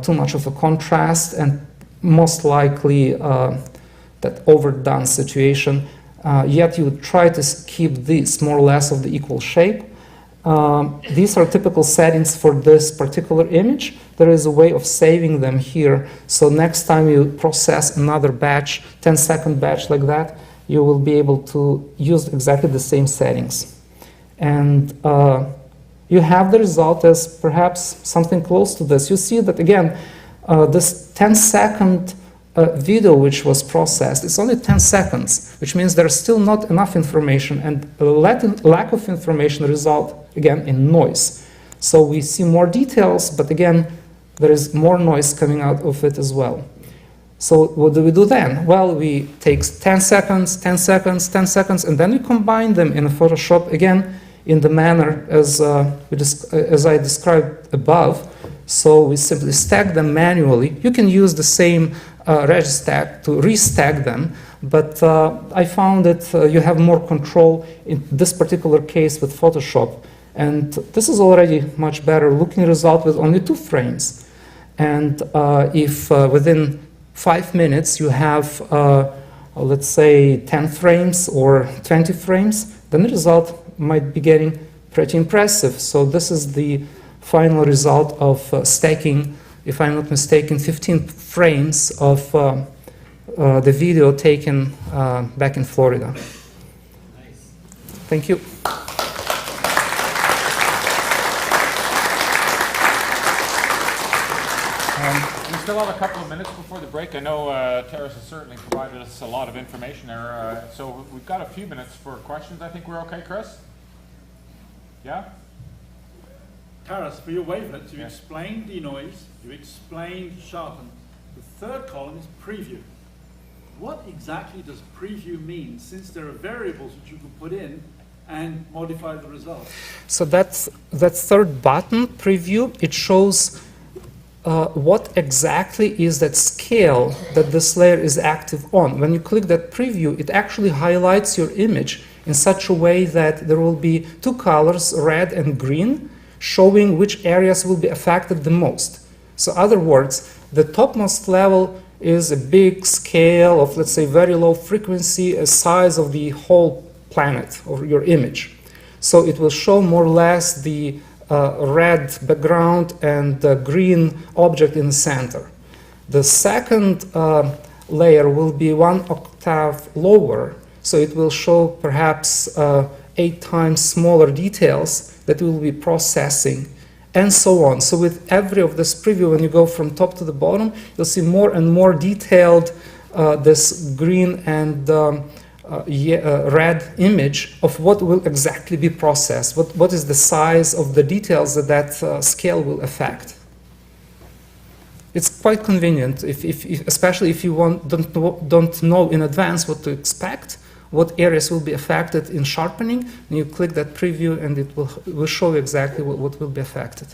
too much of a contrast and most likely that overdone situation. Yet you would try to keep this more or less of the equal shape. These are typical settings for this particular image. There is a way of saving them here. So next time you process another batch, 10-second batch like that, you will be able to use exactly the same settings. And you have the result as perhaps something close to this. You see that, again, this 10-second video which was processed, it's only 10 seconds, which means there's still not enough information, and a lack of information result, again, in noise. So we see more details, but again, there is more noise coming out of it as well. So what do we do then? Well, we take 10 seconds, 10 seconds, 10 seconds, and then we combine them in Photoshop, again, in the manner as I described above. So we simply stack them manually. You can use the same Registack to restack them, but I found that you have more control in this particular case with Photoshop. And this is already much better looking result with only 2 frames. And if within 5 minutes you have, let's say, 10 frames or 20 frames, then the result might be getting pretty impressive. So this is the final result of stacking, if I'm not mistaken, 15 frames of the video taken back in Florida. Nice. Thank you. We still have a couple of minutes before the break. I know Terrace has certainly provided us a lot of information there. So we've got a few minutes for questions. I think we're okay, Chris? Yeah? Terrace, for your wavelets, you explained denoise, you explained sharpen. The third column is preview. What exactly does preview mean, since there are variables which you can put in and modify the result? So that third button, preview, it shows what exactly is that scale that this layer is active on. When you click that preview, it actually highlights your image in such a way that there will be two colors, red and green, showing which areas will be affected the most. So in other words, the topmost level is a big scale of, let's say, very low frequency, a size of the whole planet or your image. So it will show more or less the red background and the green object in the center. The second layer will be 1 octave lower, so it will show perhaps 8 times smaller details that we will be processing, and so on. So with every of this preview, when you go from top to the bottom, you'll see more and more detailed this green and red image of what will exactly be processed, what is the size of the details that that scale will affect. It's quite convenient, especially if you don't know in advance what to expect, what areas will be affected in sharpening, and you click that preview and it will show you exactly what will be affected.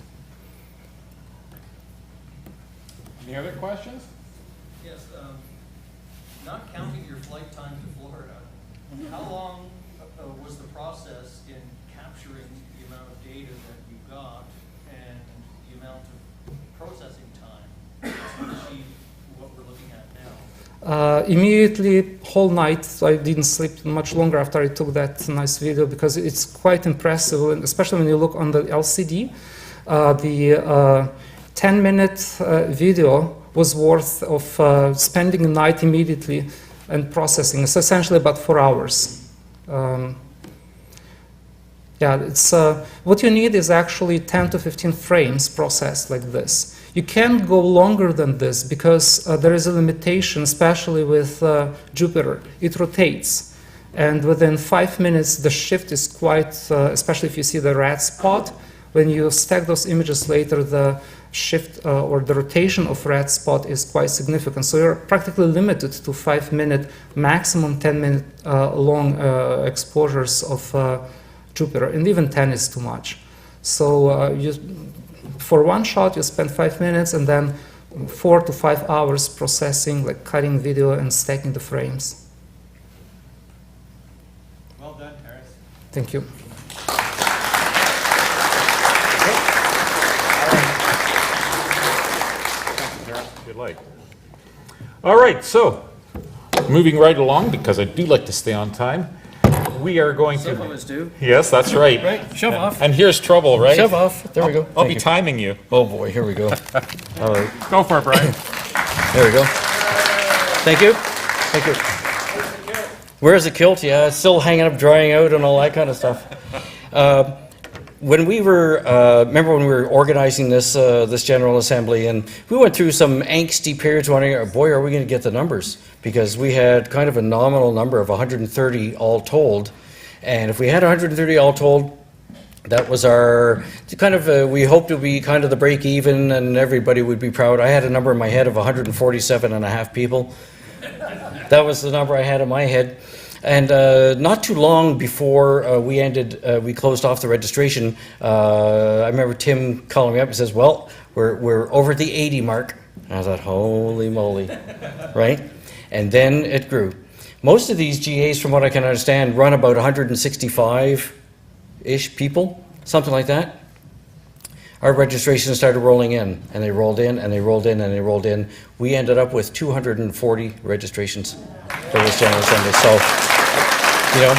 Any other questions? Yes, not counting your flight time to Florida, how long was the process in capturing the amount of data that you got and the amount of processing time to achieve what we're looking at now? Immediately, whole night, I didn't sleep much longer after I took that nice video because it's quite impressive, and especially when you look on the LCD. The 10-minute video was worth of spending a night immediately and processing. It's essentially about 4 hours. It's what you need is actually 10 to 15 frames processed like this. You can't go longer than this because there is a limitation, especially with Jupiter. It rotates, and within 5 minutes the shift is quite, especially if you see the red spot. When you stack those images later, the shift or the rotation of red spot is quite significant. So you're practically limited to 5-minute, maximum 10-minute long exposures of Jupiter, and even 10 is too much. So for one shot, you spend 5 minutes, and then 4 to 5 hours processing, like cutting video and stacking the frames. Well done, Terrace. Thank you. Good like. All right, so moving right along, because I do like to stay on time, we are going to. Some of us do. Yes, that's right. Right, shove off. And here's trouble, right? Shove off. There we go. I'll be timing you. Oh boy, here we go. All right. Go for it, Brian. There we go. Thank you. Thank you. Where's the kilt? Yeah, it's still hanging up, drying out, and all that kind of stuff. When we were, remember when we were organizing this this General Assembly, and we went through some angsty periods wondering, boy, are we going to get the numbers? Because we had kind of a nominal number of 130 all told, and if we had 130 all told, that was our kind of, we hoped it would be kind of the break even and everybody would be proud. I had a number in my head of 147 and a half people. That was the number I had in my head. And not too long before we closed off the registration, I remember Tim calling me up and says, well, we're over the 80 mark. And I thought, holy moly, right? And then it grew. Most of these GAs, from what I can understand, run about 165-ish people, something like that. Our registrations started rolling in, and they rolled in, and they rolled in, and they rolled in. We ended up with 240 registrations for this General Assembly. So, you know.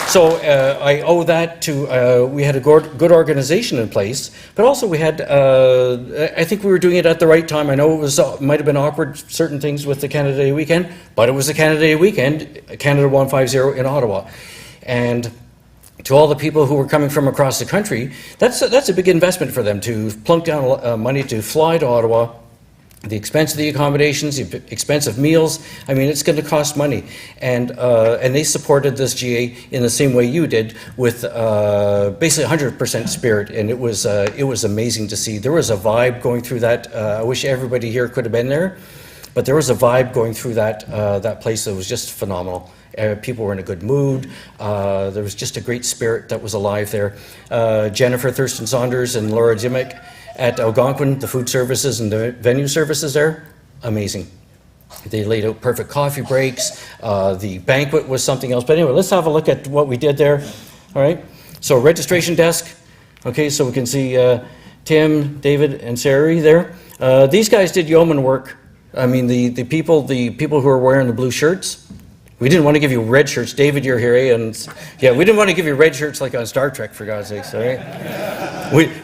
So I owe that to, we had a good organization in place, but also we had, I think we were doing it at the right time. I know it was might have been awkward, certain things with the Canada Day weekend, but it was the Canada Day weekend, Canada 150 in Ottawa. And to all the people who were coming from across the country, that's a big investment for them to plunk down money to fly to Ottawa, the expense of the accommodations, the expense of meals. I mean, it's going to cost money, and they supported this GA in the same way you did, with basically 100% spirit, and it was amazing to see. There was a vibe going through that. I wish everybody here could have been there, but there was a vibe going through that place that was just phenomenal. People were in a good mood. There was just a great spirit that was alive there. Jennifer Thurston Saunders and Laura Dimmick at Algonquin, the food services and the venue services there, amazing. They laid out perfect coffee breaks. The banquet was something else. But anyway, let's have a look at what we did there. All right. So registration desk. Okay, so we can see Tim, David, and Sari there. These guys did yeoman work. I mean, the people who are wearing the blue shirts. We didn't want to give you red shirts. David, you're here, eh? And yeah, we didn't want to give you red shirts like on Star Trek, for God's sakes. All right.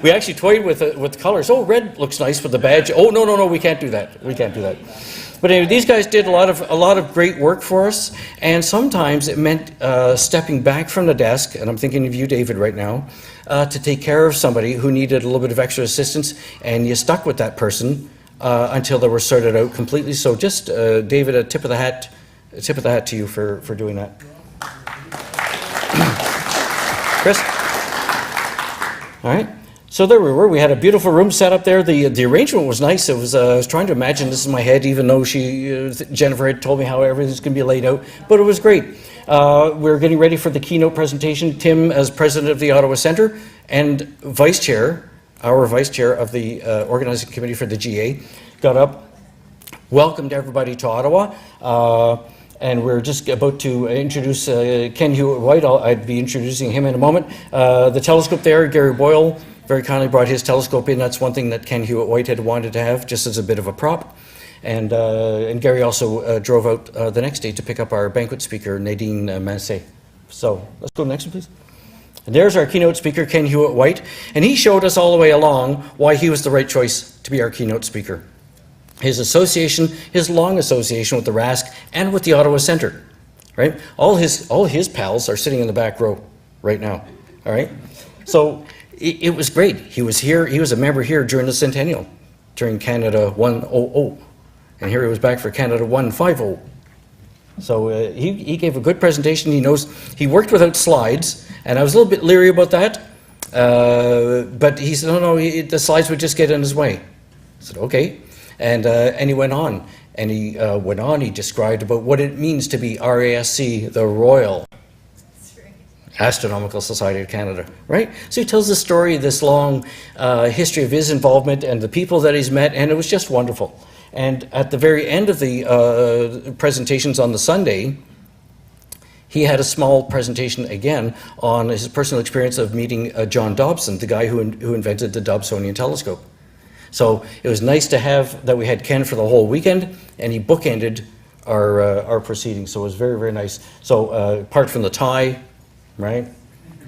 We actually toyed with the colors. Oh, red looks nice with the badge. Oh, no, we can't do that. We can't do that. But anyway, these guys did a lot of great work for us, and sometimes it meant stepping back from the desk, and I'm thinking of you, David, right now, to take care of somebody who needed a little bit of extra assistance, and you stuck with that person until they were sorted out completely. So just, David, a tip of the hat to you for doing that. Chris? All right. So there we were. We had a beautiful room set up there. The arrangement was nice. It was. I was trying to imagine this in my head, even though Jennifer had told me how everything's going to be laid out. But it was great. We're getting ready for the keynote presentation. Tim, as president of the Ottawa Centre and vice chair of the organizing committee for the GA, got up, welcomed everybody to Ottawa. And we're just about to introduce Ken Hewitt-White. I'd be introducing him in a moment. The telescope there, Gary Boyle very kindly brought his telescope in. That's one thing that Ken Hewitt-White had wanted to have, just as a bit of a prop. And Gary also drove out the next day to pick up our banquet speaker, Nadine Massé. So let's go to the next one, please. And there's our keynote speaker, Ken Hewitt-White. And he showed us all the way along why he was the right choice to be our keynote speaker. His long association with the Rasc and with the Ottawa Centre, right? All his pals are sitting in the back row right now, all right? So it was great. He was here. He was a member here during the centennial, during Canada 100, and here he was back for Canada 150. So he gave a good presentation. He worked without slides, and I was a little bit leery about that. But he said, no, the slides would just get in his way. I said, okay. And he went on, and he described about what it means to be RASC, the Royal Astronomical Society of Canada, right? So he tells the story, this long history of his involvement and the people that he's met, and it was just wonderful. And at the very end of the presentations on the Sunday, he had a small presentation again on his personal experience of meeting John Dobson, the guy who invented the Dobsonian telescope. So it was nice to have that we had Ken for the whole weekend, and he bookended our proceedings. So it was very, very nice. So apart from the tie, right?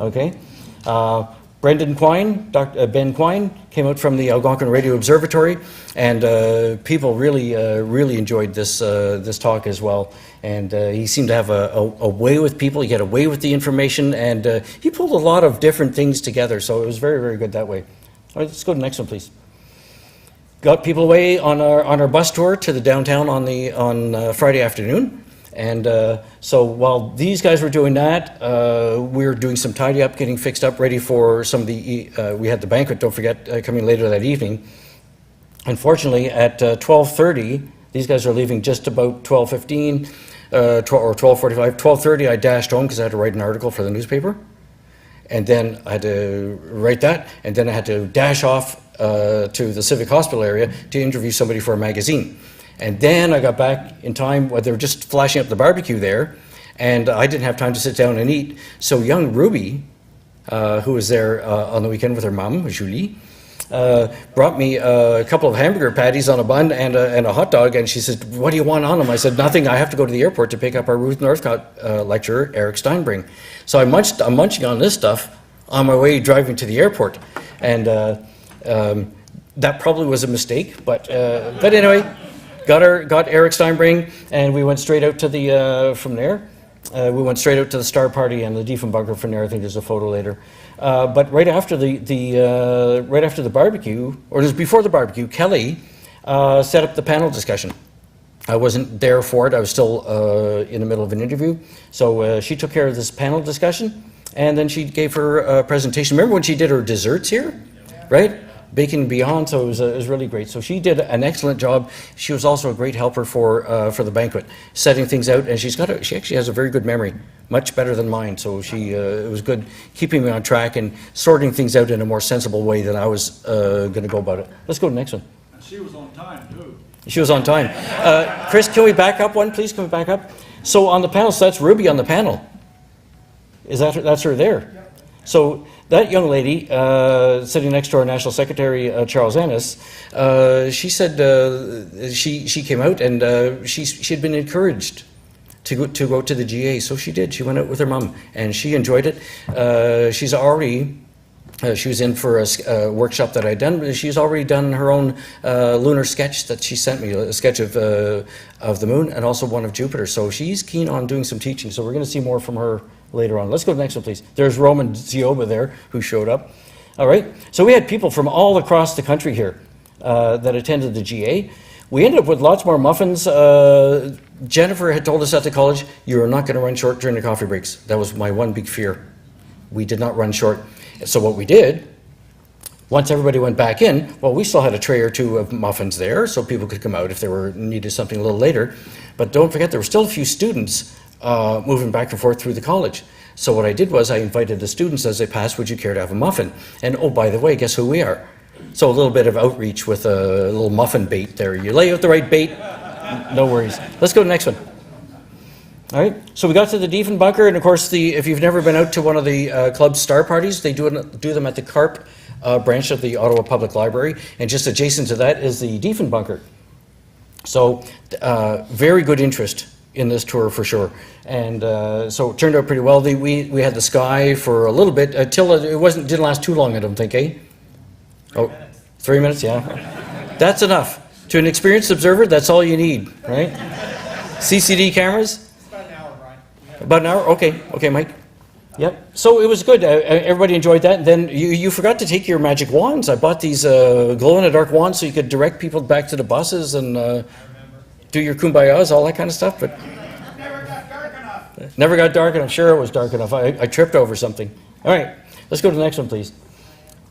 Okay. Brendan Quine, Ben Quine, came out from the Algonquin Radio Observatory, and people really enjoyed this talk as well. And he seemed to have a way with people. He had a way with the information, and he pulled a lot of different things together. So it was very, very good that way. All right, let's go to the next one, please. Got people away on our bus tour to the downtown on Friday afternoon. And so while these guys were doing that, we were doing some tidy up, getting fixed up, ready for some of the, we had the banquet, don't forget, coming later that evening. Unfortunately, at 12:30, these guys are leaving just about 12:15, or 12:45, 12:30, I dashed home because I had to write an article for the newspaper. And then I had to write that, and then I had to dash off to the Civic Hospital area to interview somebody for a magazine. And then I got back in time, they were just flashing up the barbecue there, and I didn't have time to sit down and eat. So young Ruby, who was there on the weekend with her mom, Julie, brought me a couple of hamburger patties on a bun and a hot dog, and she said, "What do you want on them?" I said, "Nothing, I have to go to the airport to pick up our Ruth Northcott lecturer, Eric Steinbring." So I'm munching on this stuff on my way driving to the airport, and that probably was a mistake, but anyway, got Eric Steinbring, and we went straight out to from there. We went straight out to the Star Party and the Diefenbunker from there. I think there's a photo later. But right after the barbecue, or just before the barbecue, Kelly set up the panel discussion. I wasn't there for it. I was still in the middle of an interview. So she took care of this panel discussion, and then she gave her presentation. Remember when she did her desserts here, right? baking beyond, so it was really great. So she did an excellent job. She was also a great helper for the banquet, setting things out, and she actually has a very good memory, much better than mine. So it was good keeping me on track and sorting things out in a more sensible way than I was going to go about it. Let's go to the next one. And she was on time, too. She was on time. Chris, can we back up one, please? Can we back up? So on the panel, so that's Ruby on the panel. That's her there? So that young lady sitting next to our National Secretary, Charles Ennis, she said she came out and she had been encouraged to go to the GA. So she did. She went out with her mom and she enjoyed it. She's already... she was in for a workshop that I'd done. She's already done her own lunar sketch that she sent me, a sketch of the moon and also one of Jupiter. So she's keen on doing some teaching. So we're going to see more from her later on. Let's go to the next one, please. There's Roman Zioba there who showed up. All right. So we had people from all across the country here that attended the GA. We ended up with lots more muffins. Jennifer had told us at the college, you're not going to run short during the coffee breaks. That was my one big fear. We did not run short. So what we did, once everybody went back in, well, we still had a tray or two of muffins there so people could come out if they needed something a little later. But don't forget, there were still a few students moving back and forth through the college. So what I did was I invited the students as they passed, would you care to have a muffin? And oh, by the way, guess who we are? So a little bit of outreach with a little muffin bait there. You lay out the right bait, no worries. Let's go to the next one. All right, so we got to the Diefenbunker, and of course, if you've never been out to one of the club's star parties, they do them at the CARP branch of the Ottawa Public Library, and just adjacent to that is the Diefenbunker. So, very good interest in this tour for sure, and so it turned out pretty well. We had the sky for a little bit till it didn't last too long. I don't think, eh? 3 minutes. 3 minutes, yeah. That's enough to an experienced observer. That's all you need, right? CCD cameras. About an hour? Okay, Mike. Yep. So it was good. Everybody enjoyed that. And then you forgot to take your magic wands. I bought these glow-in-the-dark wands so you could direct people back to the buses and do your kumbayas, all that kind of stuff. But Never got dark enough. never got dark enough. Sure, it was dark enough. I tripped over something. All right, let's go to the next one, please.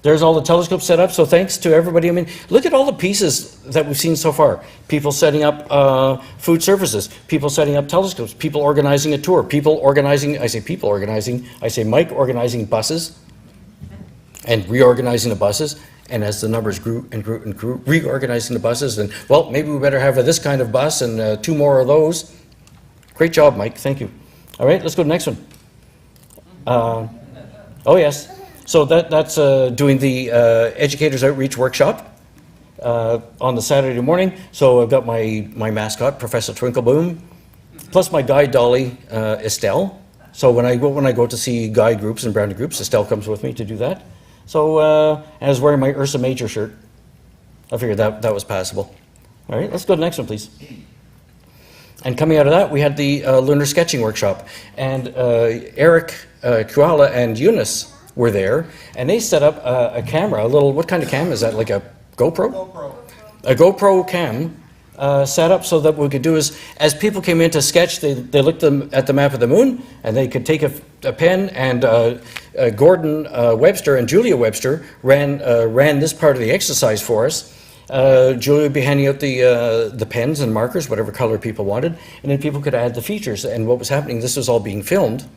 There's all the telescopes set up, so thanks to everybody. I mean, look at all the pieces that we've seen so far. People setting up food services, people setting up telescopes, people organizing a tour, people organizing, I say Mike organizing buses and reorganizing the buses. And as the numbers grew and grew and grew, reorganizing the buses, and well, maybe we better have this kind of bus and 2 more of those. Great job, Mike, thank you. All right, let's go to the next one. Oh yes. So that's doing the Educators Outreach Workshop on the Saturday morning. So I've got my mascot, Professor Twinkleboom, plus my guide dolly, Estelle. So when I go to see guide groups and brownie groups, Estelle comes with me to do that. So I was wearing my Ursa Major shirt. I figured that was passable. All right, let's go to the next one, please. And coming out of that, we had the Lunar Sketching Workshop. And Eric Kuala and Eunice were there, and they set up a camera, what kind of cam is that, like a GoPro? GoPro. A GoPro cam set up so that what we could do is, as people came in to sketch, they looked at the map of the moon, and they could take a pen, and Gordon Webster and Julia Webster ran this part of the exercise for us. Julia would be handing out the pens and markers, whatever color people wanted, and then people could add the features. And what was happening, this was all being filmed,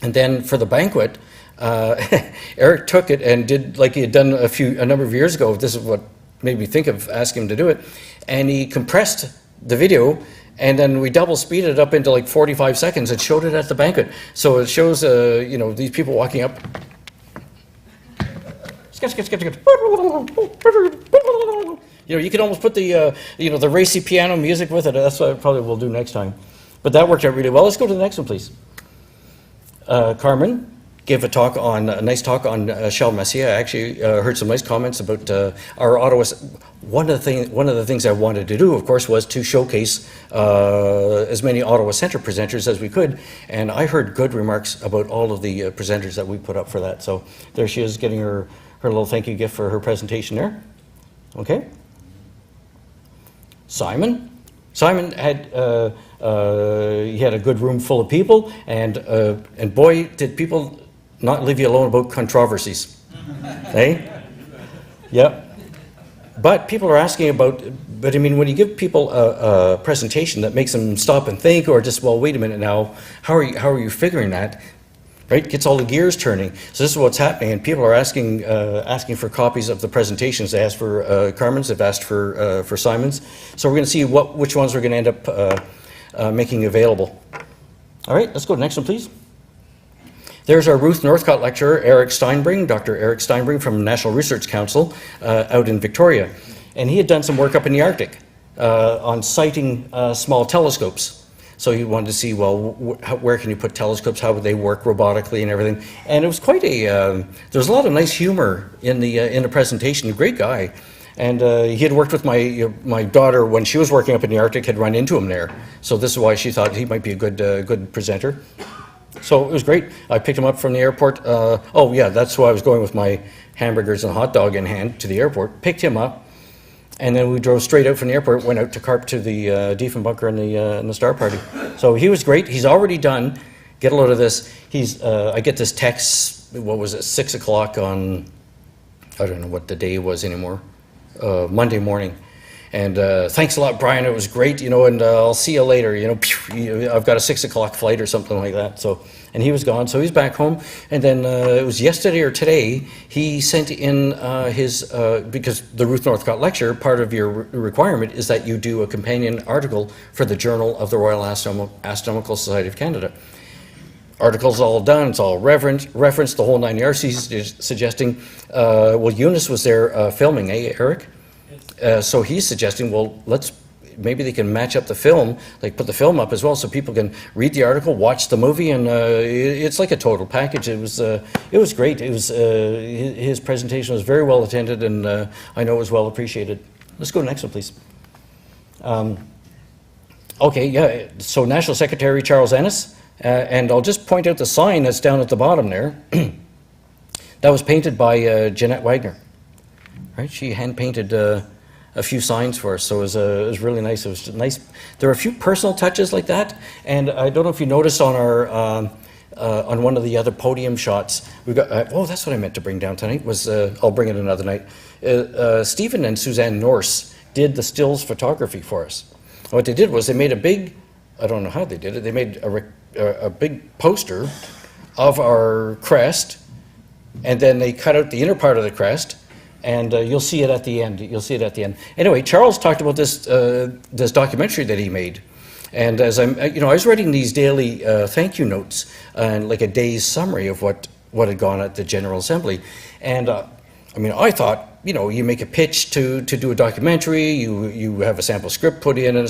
and then for the banquet, Eric took it and did like he had done a number of years ago. This is what made me think of asking him to do it. And he compressed the video, and then we double speeded it up into like 45 seconds and showed it at the banquet. So it shows, these people walking up. You can almost put the racy piano music with it. That's what I probably will do next time. But that worked out really well. Let's go to the next one, please. Carmen gave a nice talk on Charles Messier. I actually heard some nice comments about our Ottawa. One of the things I wanted to do, of course, was to showcase as many Ottawa Centre presenters as we could, and I heard good remarks about all of the presenters that we put up for that. So there she is, getting her little thank you gift for her presentation there. Okay. Simon had he had a good room full of people, and boy, did people not leave you alone about controversies. Hey? Yep. But people are asking about, but I mean, when you give people a presentation that makes them stop and think, or just, well, wait a minute now, how are you figuring that? Right, gets all the gears turning. So this is what's happening, and people are asking for copies of the presentations. They asked for Carmen's, they've asked for Simon's. So we're going to see which ones we're going to end up making available. All right, let's go to the next one, please. There's our Ruth Northcott lecturer, Eric Steinbring, Dr. Eric Steinbring from National Research Council out in Victoria. And he had done some work up in the Arctic on sighting small telescopes. So he wanted to see, well, where can you put telescopes, how would they work robotically and everything. And it was quite a, there was a lot of nice humor in the presentation, a great guy. And he had worked with my daughter when she was working up in the Arctic, had run into him there. So this is why she thought he might be a good presenter. So it was great. I picked him up from the airport. Oh yeah, that's why I was going with my hamburgers and hot dog in hand to the airport. Picked him up, and then we drove straight out from the airport, went out to Carp to the Diefenbunker and the Star Party. So he was great. He's already done. Get a load of this. I get this text, what was it, 6 o'clock on, I don't know what the day was anymore, Monday morning. And thanks a lot, Brian. It was great, and I'll see you later. I've got a 6 o'clock flight or something like that. So, and he was gone. So he's back home. And then it was yesterday or today, he sent in his, because the Ruth Northcott lecture, part of your requirement is that you do a companion article for the Journal of the Royal Astronomical Society of Canada. Article's all done, it's all referenced, the whole 9 yards. He's suggesting, well, Eunice was there filming, Eric? So he's suggesting, well, maybe they can match up the film, like put the film up as well, so people can read the article, watch the movie, and it's like a total package. It was great. His presentation was very well attended, and I know it was well appreciated. Let's go to the next one, please. Okay, yeah. So National Secretary Charles Ennis, and I'll just point out the sign that's down at the bottom there. That was painted by Jeanette Wagner. Right, she hand painted a few signs for us, so it was really nice. It was nice. There were a few personal touches like that, and I don't know if you noticed on our on one of the other podium shots, we got. Oh, that's what I meant to bring down tonight. I'll bring it another night. Stephen and Suzanne Norse did the stills photography for us. What they did was they made a big. I don't know how they did it. They made a big poster of our crest, and then they cut out the inner part of the crest. And you'll see it at the end. Anyway, Charles talked about this this documentary that he made, and as I was writing these daily thank you notes and like a day's summary of what had gone at the General Assembly, and I thought you make a pitch to do a documentary, you have a sample script put in, and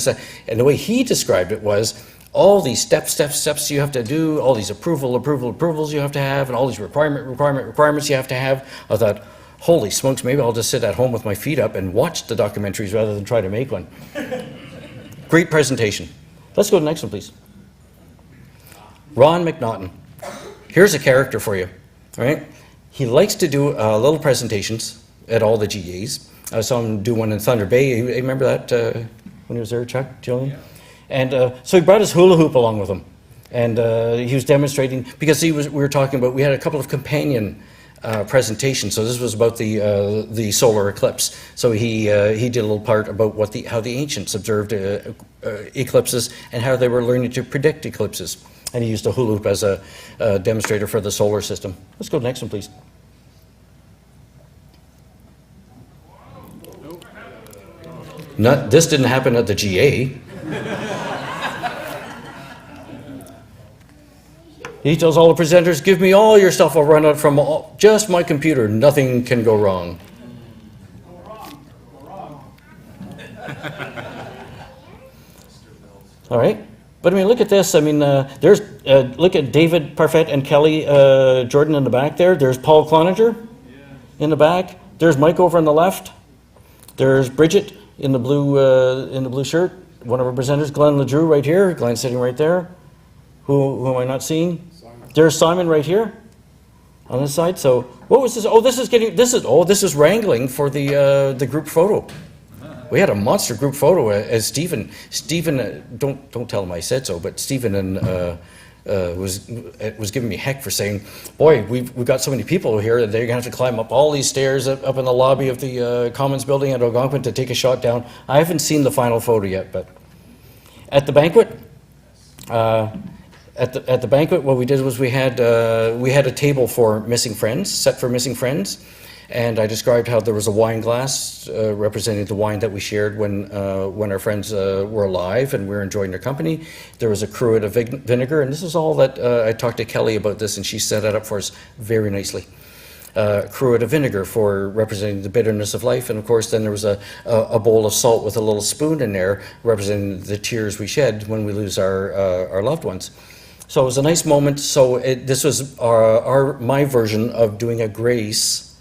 the way he described it was all these steps you have to do, all these approvals you have to have, and all these requirements you have to have. I thought, holy smokes, maybe I'll just sit at home with my feet up and watch the documentaries rather than try to make one. Great presentation. Let's go to the next one, please. Ron McNaughton. Here's a character for you. All right? He likes to do little presentations at all the GAs. I saw him do one in Thunder Bay. You remember that when he was there, Chuck, Jillian? Yeah. And so he brought his hula hoop along with him. And he was demonstrating, because we were talking about, we had a couple of companion presentation. So this was about the solar eclipse. So he did a little part about how the ancients observed eclipses and how they were learning to predict eclipses. And he used a hula hoop as a demonstrator for the solar system. Let's go to the next one, please. This didn't happen at the GA. He tells all the presenters, give me all your stuff, I'll run out from just my computer. Nothing can go wrong. All right. But look at this. There's, look at David Parfait and Kelly Jordan in the back there. There's Paul Cloninger in the back. There's Mike over on the left. There's Bridget in the blue shirt. One of our presenters, Glenn LeDrew right here. Glenn's sitting right there. Who am I not seeing? There's Simon right here on this side. So what was this? Oh, this is wrangling for the group photo. We had a monster group photo as Stephen. Don't tell him I said so, but Stephen and was giving me heck for saying, boy, we've got so many people here that they're going to have to climb up all these stairs up in the lobby of the Commons building at Algonquin to take a shot down. I haven't seen the final photo yet, but at the banquet, what we did was we had a table for missing friends, set for missing friends, and I described how there was a wine glass representing the wine that we shared when our friends were alive and we were enjoying their company. There was a cruet of vinegar, and this is all that I talked to Kelly about this, and she set that up for us very nicely. Cruet of vinegar for representing the bitterness of life, and of course then there was a bowl of salt with a little spoon in there representing the tears we shed when we lose our loved ones. So it was a nice moment. So this was my version of doing a grace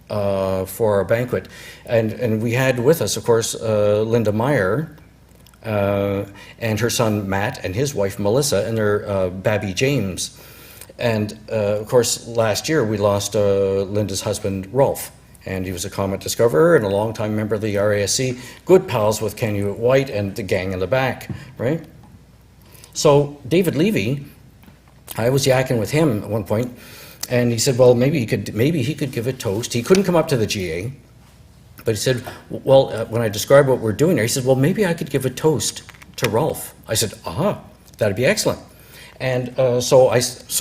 for our banquet, and we had with us, of course, Linda Meyer and her son Matt and his wife Melissa and their babby James. And of course, last year we lost Linda's husband Rolf, and he was a comet discoverer and a longtime member of the RASC, good pals with Ken Hewitt White and the gang in the back, right? So David Levy, I was yakking with him at one point, and he said, well, maybe he could give a toast. He couldn't come up to the GA, but he said, well, when I described what we're doing there, he said, well, maybe I could give a toast to Rolf. I said, that'd be excellent. And so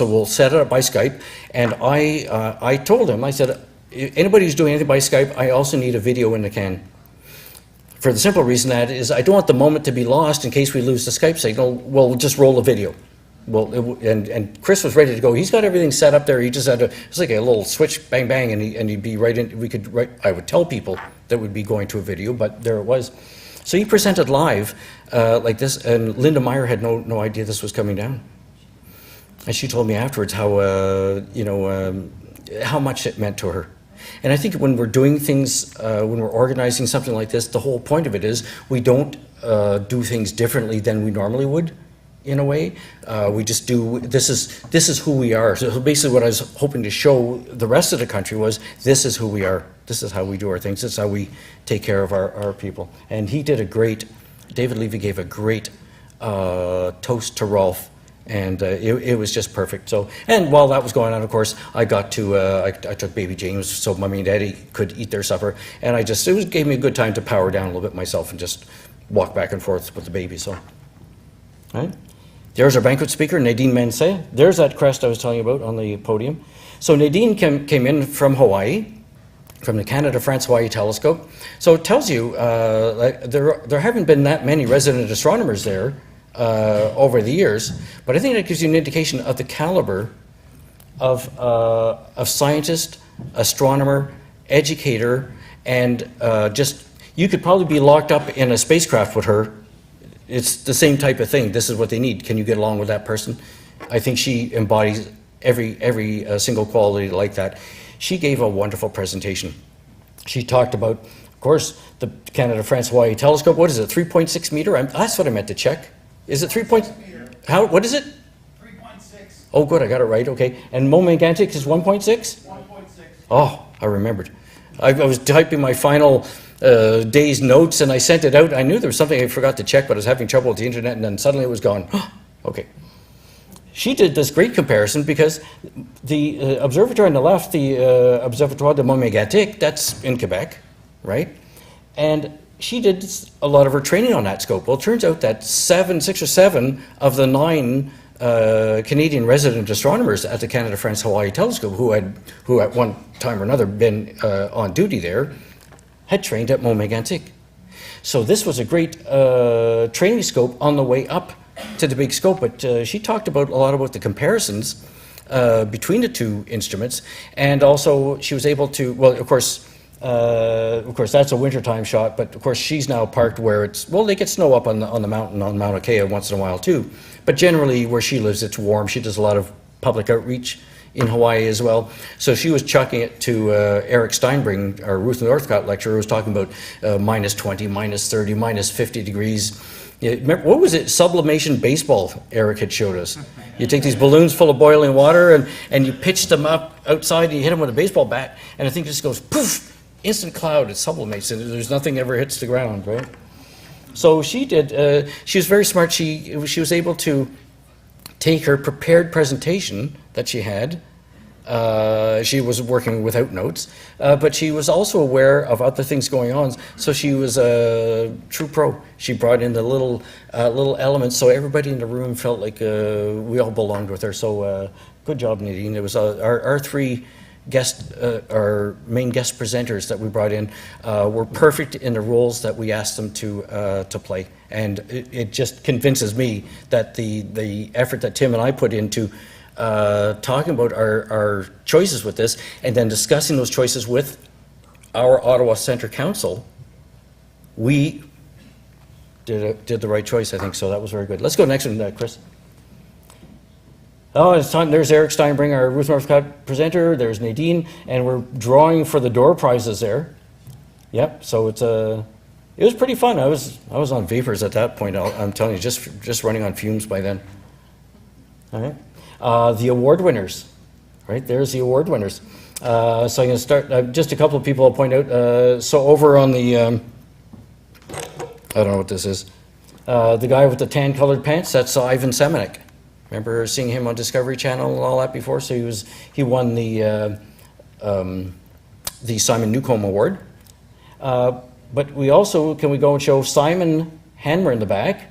we'll set it up by Skype. And I told him, I said, anybody who's doing anything by Skype, I also need a video in the can. For the simple reason that is I don't want the moment to be lost in case we lose the Skype signal. Well, we'll just roll a video. Well, and Chris was ready to go. He's got everything set up there. He just had to, it's like a little switch, bang, bang, and he'd be right in. I would tell people that would be going to a video, but there it was. So he presented live like this, and Linda Meyer had no idea this was coming down. And she told me afterwards how, how much it meant to her. And I think when we're doing things, when we're organizing something like this, the whole point of it is we don't do things differently than we normally would. In a way, we just do. This is who we are. So basically, what I was hoping to show the rest of the country was this is who we are. This is how we do our things. This is how we take care of our people. And he did a great. David Levy gave a great toast to Rolf, and it was just perfect. So, and while that was going on, of course, I got to I took baby James so Mommy and Daddy could eat their supper, and gave me a good time to power down a little bit myself and just walk back and forth with the baby. So, right. There's our banquet speaker, Nadine Mansay. There's that crest I was telling you about on the podium. So Nadine came in from Hawaii, from the Canada-France-Hawaii telescope. So it tells you there haven't been that many resident astronomers there over the years, but I think that gives you an indication of the caliber of scientist, astronomer, educator, and you could probably be locked up in a spacecraft with her. It's the same type of thing. This is what they need. Can you get along with that person? I think she embodies every single quality like that. She gave a wonderful presentation. She talked about, of course, the Canada-France-Hawaii telescope. What is it, 3.6 meter? That's what I meant to check. Is it 3 point? How? What is it? 3.6. Oh, good. I got it right. Okay. And Momegantic is 1.6? 1.6. Oh, I remembered. I was typing my final day's notes, and I sent it out. I knew there was something I forgot to check, but I was having trouble with the internet, and then suddenly it was gone. Okay. She did this great comparison because the observatory on the left, the Observatoire de Montmégatic, that's in Quebec, right? And she did a lot of her training on that scope. Well, it turns out that 6 or 7 of the 9 Canadian resident astronomers at the Canada-France-Hawaii telescope who at one time or another been on duty there had trained at Montmégantic. So this was a great training scope on the way up to the big scope, but she talked a lot about the comparisons between the two instruments, and also she was able to, well, of course that's a wintertime shot, but of course she's now parked where they get snow up on the mountain on Mauna Kea once in a while too, but generally where she lives it's warm. She does a lot of public outreach in Hawaii as well. So she was chucking it to Eric Steinbring, our Ruth Northcott lecturer, who was talking about minus 20, minus 30, minus 50 degrees. Yeah, remember, what was it? Sublimation baseball Eric had showed us. You take these balloons full of boiling water and you pitch them up outside and you hit them with a baseball bat and the thing just goes poof, instant cloud, it sublimates and there's nothing ever hits the ground, right? So she did, she was very smart. She was able to take her prepared presentation that she had. She was working without notes, but she was also aware of other things going on. So she was a true pro. She brought in the little elements, so everybody in the room felt like we all belonged with her. So good job, Nadine. It was our three our main guest presenters that we brought in were perfect in the roles that we asked them to play, and it just convinces me that the effort that Tim and I put into talking about our choices with this, and then discussing those choices with our Ottawa Centre Council, we did the right choice, I think. So that was very good. Let's go next one, Chris. Oh, it's time. There's Eric Steinbring, our Ruth Northcott presenter. There's Nadine, and we're drawing for the door prizes there. Yep. So it was pretty fun. I was on vapors at that point. I'm telling you, just running on fumes by then. All right. The award winners, right? There's the award winners. So I'm going to start. Just a couple of people I'll point out. So over on the, I don't know what this is. The guy with the tan-colored pants. That's Ivan Semenek. Remember seeing him on Discovery Channel and all that before? So he won the Simon Newcomb Award. But we also, can we go and show Simon Hanmer in the back?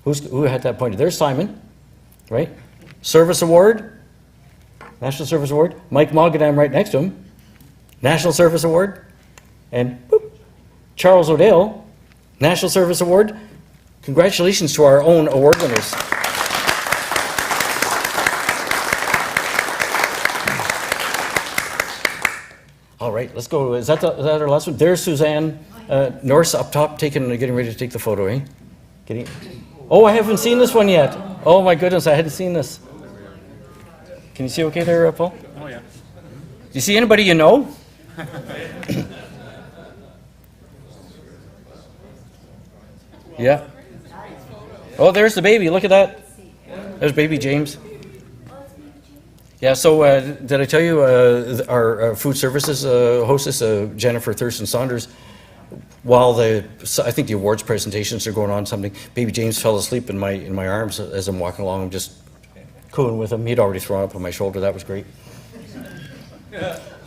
Who had that pointed? There's Simon, right? Service Award, National Service Award. Mike Mogadam right next to him, National Service Award. And boop, Charles O'Dell, National Service Award. Congratulations to our own award winners. All right, let's go. Is that our last one? There's Suzanne Norse up top, getting ready to take the photo, eh? Oh, I haven't seen this one yet. Oh my goodness, I hadn't seen this. Can you see okay there, Paul? Oh yeah. Do you see anybody you know? Yeah. Oh, there's the baby. Look at that. There's baby James. Yeah, so did I tell you our food services hostess, Jennifer Thurston Saunders, while I think the awards presentations are going on, baby James fell asleep in my arms as I'm walking along. I'm just cooing with him. He'd already thrown up on my shoulder. That was great.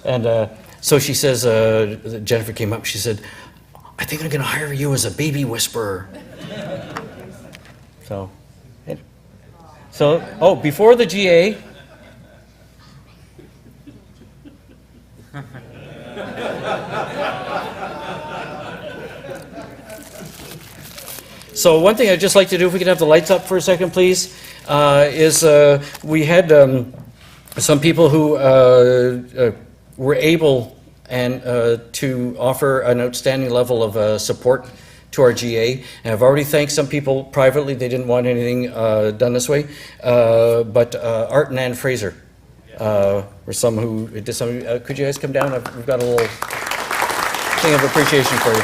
And so she says, Jennifer came up, she said, I think I'm going to hire you as a baby whisperer. So, before the GA, so one thing I'd just like to do, if we could have the lights up for a second, please, is we had some people who were able to offer an outstanding level of support to our GA. And I've already thanked some people privately. They didn't want anything done this way. But Art and Ann Fraser were some who did some. Could you guys come down? We've got a little thing of appreciation for you.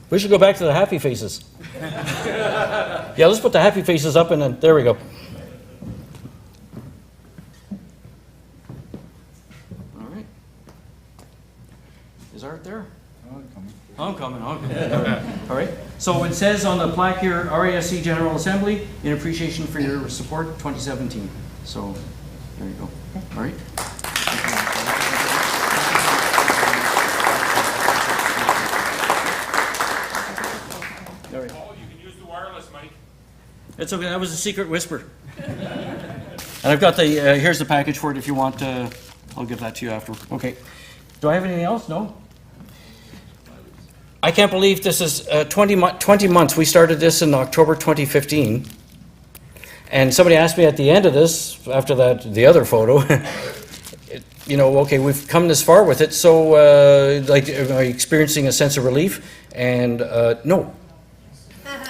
We should go back to the happy faces. Yeah, let's put the happy faces up and then, there we go. All right. Is Art there? I'm coming. All right. So it says on the plaque here, RASC General Assembly, in appreciation for your support, 2017. So there you go. All right. It's okay. That was a secret whisper. And I've got the, here's the package for it if you want. I'll give that to you after. Okay. Do I have anything else? No? I can't believe this is 20 months. We started this in October 2015. And somebody asked me at the end of this, after that, the other photo, okay, we've come this far with it. So, am I experiencing a sense of relief? And no.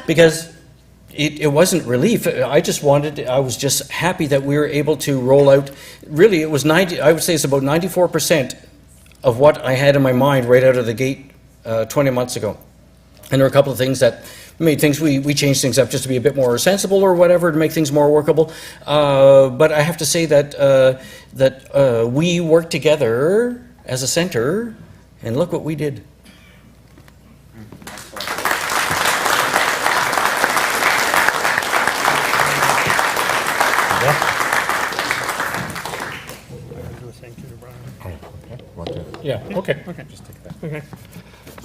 Because it wasn't relief. I was just happy that we were able to roll out. Really, it was I would say it's about 94% of what I had in my mind right out of the gate 20 months ago. And there were a couple of things that made things, we changed things up just to be a bit more sensible or whatever, to make things more workable. But I have to say that we worked together as a center, and look what we did. Yeah, okay. Just take that. Okay.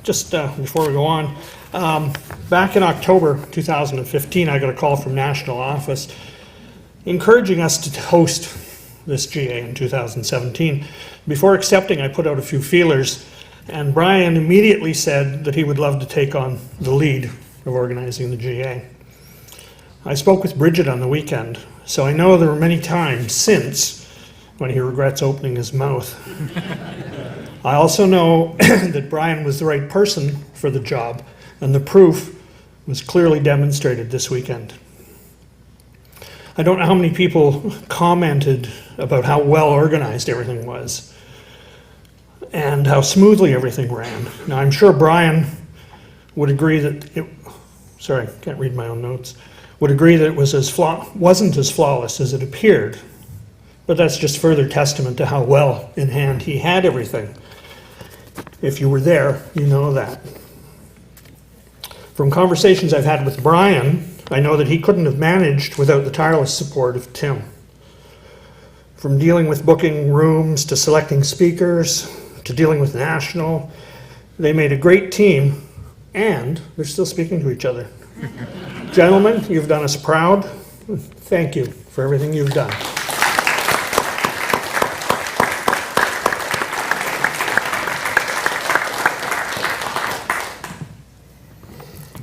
Just before we go on, back in October 2015, I got a call from national office encouraging us to host this GA in 2017. Before accepting, I put out a few feelers, and Brian immediately said that he would love to take on the lead of organizing the GA. I spoke with Bridget on the weekend, so I know there were many times since when he regrets opening his mouth. I also know that Brian was the right person for the job, and the proof was clearly demonstrated this weekend. I don't know how many people commented about how well organized everything was and how smoothly everything ran. Now, I'm sure Brian would agree that it, sorry, can't read my own notes, would agree that it was wasn't as flawless as it appeared, but that's just further testament to how well in hand he had everything. If you were there, you know that. From conversations I've had with Brian, I know that he couldn't have managed without the tireless support of Tim. From dealing with booking rooms to selecting speakers to dealing with national, they made a great team, and they're still speaking to each other. Gentlemen, you've done us proud. Thank you for everything you've done.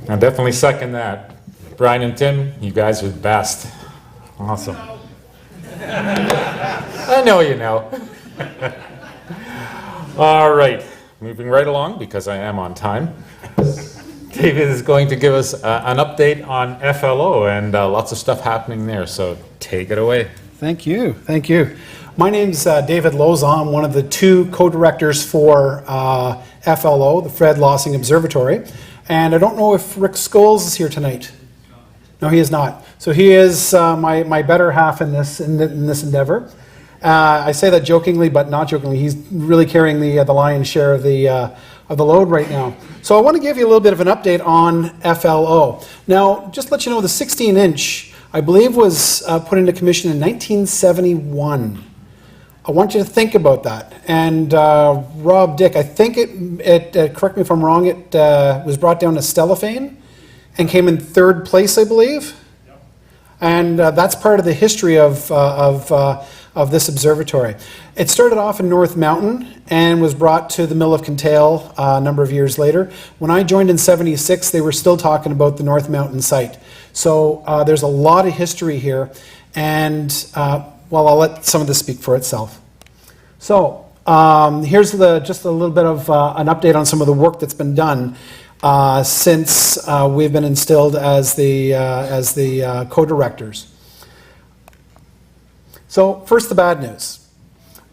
I definitely second that. Brian and Tim, you guys are the best. Awesome. I know you know. All right, moving right along because I am on time. David is going to give us an update on FLO and lots of stuff happening there, so take it away. Thank you. Thank you. My name's David Lozon. I'm one of the two co-directors for FLO, the Fred Lossing Observatory. And I don't know if Rick Scholes is here tonight. No, he is not. So he is my better half in this endeavor. I say that jokingly, but not jokingly. He's really carrying the lion's share of the load right now. So I want to give you a little bit of an update on FLO. Now, just to let you know, the 16-inch, I believe, was put into commission in 1971. I want you to think about that. And Rob Dick, I think it correct me if I'm wrong, it was brought down to Stellafane and came in third place, I believe. Yep. And that's part of the history of this observatory. It started off in North Mountain and was brought to the Mill of Kintail a number of years later. When I joined in '76, they were still talking about the North Mountain site. So there's a lot of history here, and well, I'll let some of this speak for itself. So here's just a little bit of an update on some of the work that's been done since we've been instilled as the co-directors. So first, the bad news.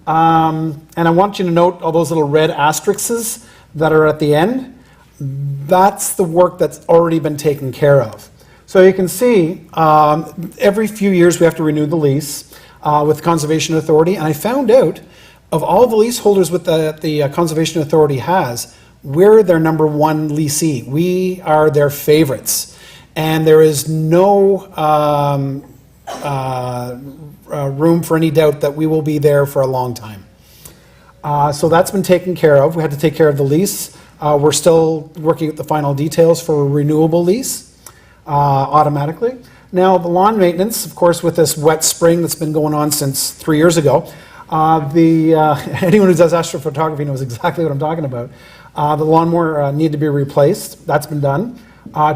And I want you to note all those little red asterisks that are at the end. That's the work that's already been taken care of. So you can see every few years we have to renew the lease with the Conservation Authority. And I found out of all the leaseholders with the Conservation Authority has, we're their number one leasee. We are their favorites. And there is no room for any doubt that we will be there for a long time. So that's been taken care of. We had to take care of the lease. We're still working at the final details for a renewable lease automatically. Now the lawn maintenance, of course, with this wet spring that's been going on since 3 years ago, anyone who does astrophotography knows exactly what I'm talking about. The lawnmower needed to be replaced. That's been done.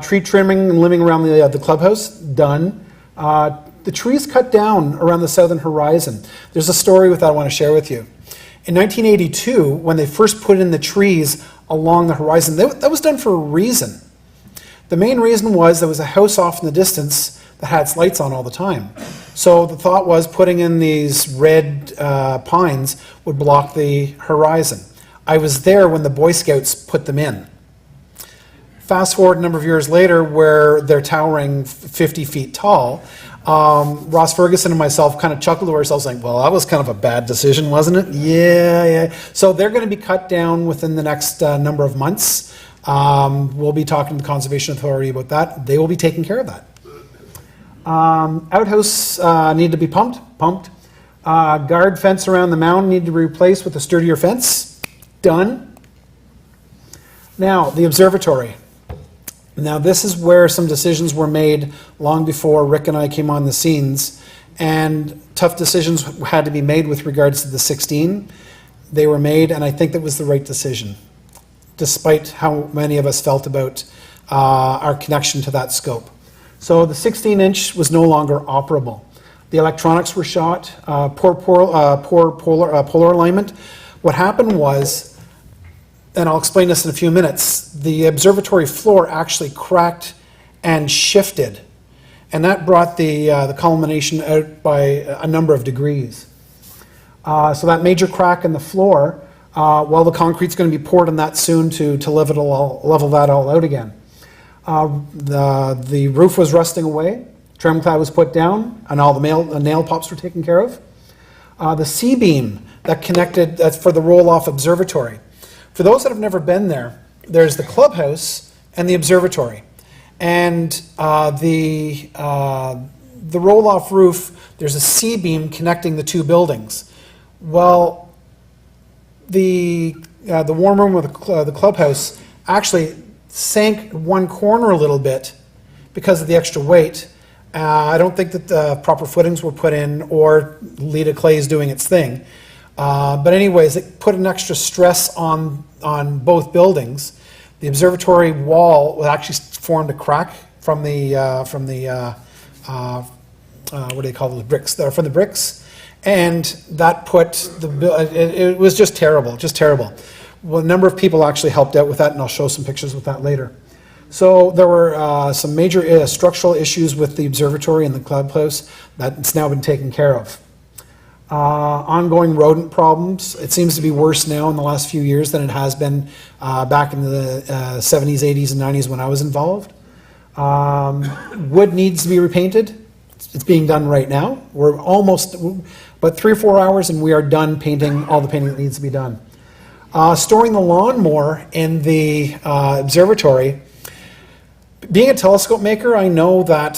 Tree trimming and limbing around the clubhouse, done. The trees cut down around the southern horizon. There's a story with that I want to share with you. In 1982, when they first put in the trees along the horizon, that was done for a reason. The main reason was there was a house off in the distance that had its lights on all the time. So the thought was putting in these red pines would block the horizon. I was there when the Boy Scouts put them in. Fast forward a number of years later where they're towering 50 feet tall, Ross Ferguson and myself kind of chuckled to ourselves like, well, that was kind of a bad decision, wasn't it? Yeah. So they're going to be cut down within the next number of months. We'll be talking to the Conservation Authority about that. They will be taking care of that. Outhouse need to be pumped. Guard fence around the mound need to be replaced with a sturdier fence. done. Now, the observatory. Now, this is where some decisions were made long before Rick and I came on the scenes, and tough decisions had to be made with regards to the 16. They were made, and I think that was the right decision, despite how many of us felt about our connection to that scope. So the 16-inch was no longer operable. The electronics were shot, poor polar alignment. What happened was, and I'll explain this in a few minutes, the observatory floor actually cracked and shifted, and that brought the culmination out by a number of degrees. So that major crack in the floor, well, the concrete's going to be poured on that soon to level that all out again. The roof was rusting away, trim clad was put down, and all the nail pops were taken care of. The C-beam that connected, that's for the roll-off observatory. For those that have never been there, there's the clubhouse and the observatory. And the roll-off roof, there's a C-beam connecting the two buildings. Well, the warm room with the clubhouse actually sank one corner a little bit because of the extra weight. I don't think that the proper footings were put in, or Lita Clay is doing its thing. But anyways, it put an extra stress on both buildings. The observatory wall actually formed a crack from the what do they call those bricks? From the bricks, and that put it was just terrible, just terrible. Well, a number of people actually helped out with that, and I'll show some pictures with that later. So there were some major structural issues with the observatory and the clubhouse that's now been taken care of. Ongoing rodent problems. It seems to be worse now in the last few years than it has been back in the 70s, 80s, and 90s when I was involved. Wood needs to be repainted. It's being done right now. We're almost about 3 or 4 hours, and we are done painting all the painting that needs to be done. Storing the lawnmower in the observatory. Being a telescope maker, I know that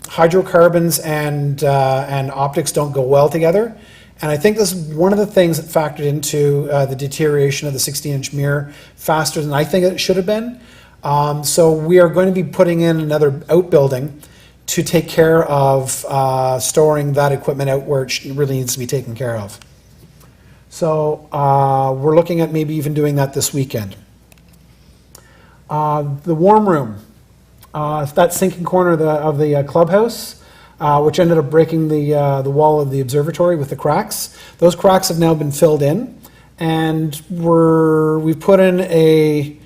hydrocarbons and optics don't go well together, and I think this is one of the things that factored into the deterioration of the 16-inch mirror faster than I think it should have been. So we are going to be putting in another outbuilding to take care of storing that equipment out where it really needs to be taken care of. So we're looking at maybe even doing that this weekend. The warm room, that sinking corner of the clubhouse, which ended up breaking the wall of the observatory with the cracks. Those cracks have now been filled in, and we've put in a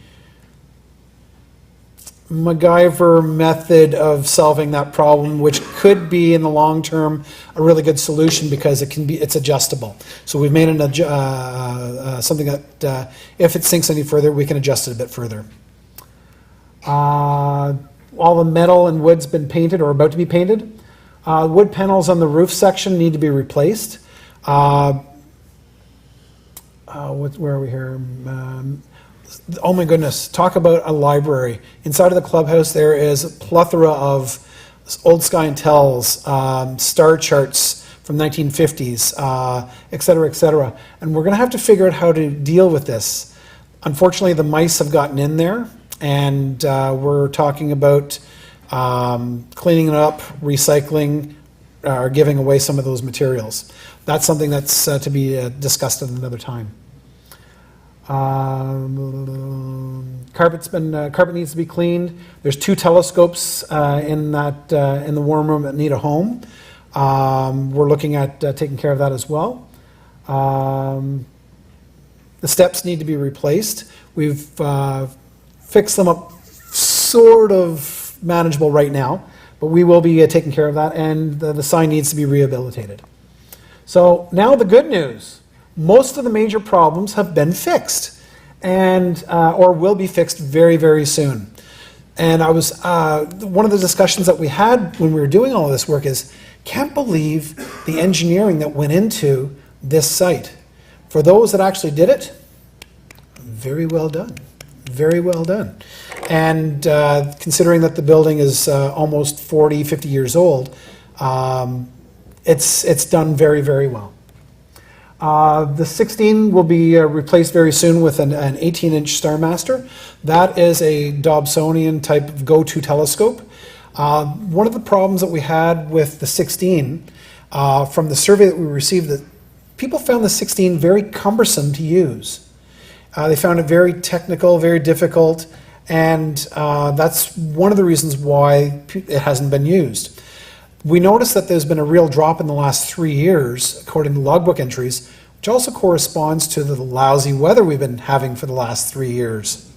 MacGyver method of solving that problem, which could be in the long term a really good solution because it's adjustable. So we've made something that if it sinks any further, we can adjust it a bit further. All the metal and wood's been painted or about to be painted. Wood panels on the roof section need to be replaced. Where are we here? Oh my goodness, talk about a library. Inside of the clubhouse there is a plethora of old Sky and Tells, star charts from 1950s, et cetera, et cetera. And we're going to have to figure out how to deal with this. Unfortunately, the mice have gotten in there, and we're talking about cleaning it up, recycling, or giving away some of those materials. That's something that's to be discussed at another time. Carpet needs to be cleaned. There's 2 telescopes in the warm room that need a home. We're looking at taking care of that as well. The steps need to be replaced. We've fixed them up sort of manageable right now, but we will be taking care of that, and the sign needs to be rehabilitated. So now the good news. Most of the major problems have been fixed, and or will be fixed very, very soon. And I was one of the discussions that we had when we were doing all of this work is, can't believe the engineering that went into this site. For those that actually did it, very well done, very well done. And considering that the building is almost 40, 50 years old, it's done very, very well. The 16 will be replaced very soon with an 18-inch Starmaster. That is a Dobsonian type of go-to telescope. One of the problems that we had with the 16, from the survey that we received, that people found the 16 very cumbersome to use. They found it very technical, very difficult, and that's one of the reasons why it hasn't been used. We noticed that there's been a real drop in the last 3 years, according to logbook entries, which also corresponds to the lousy weather we've been having for the last 3 years.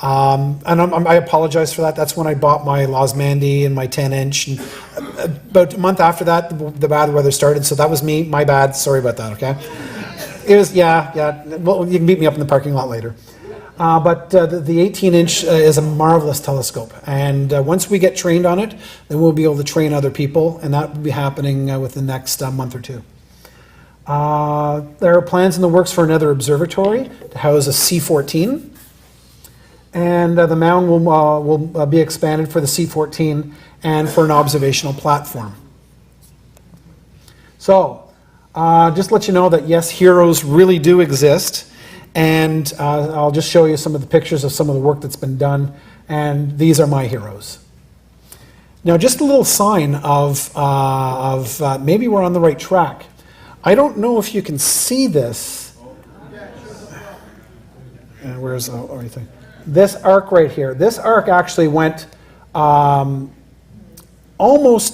And I apologize for that. That's when I bought my Losmandy and my 10-inch. And about a month after that, the bad weather started. So that was me. My bad. Sorry about that, okay? It was, yeah. Well, you can meet me up in the parking lot later. But the 18-inch is a marvelous telescope. And once we get trained on it, then we'll be able to train other people. And that will be happening within the next month or two. There are plans in the works for another observatory to house a C-14. And the mound will be expanded for the C-14 and for an observational platform. So, just to let you know that yes, heroes really do exist. And I'll just show you some of the pictures of some of the work that's been done. And these are my heroes. Now, just a little sign of maybe we're on the right track. I don't know if you can see this. And where's everything? This arc right here. This arc actually went almost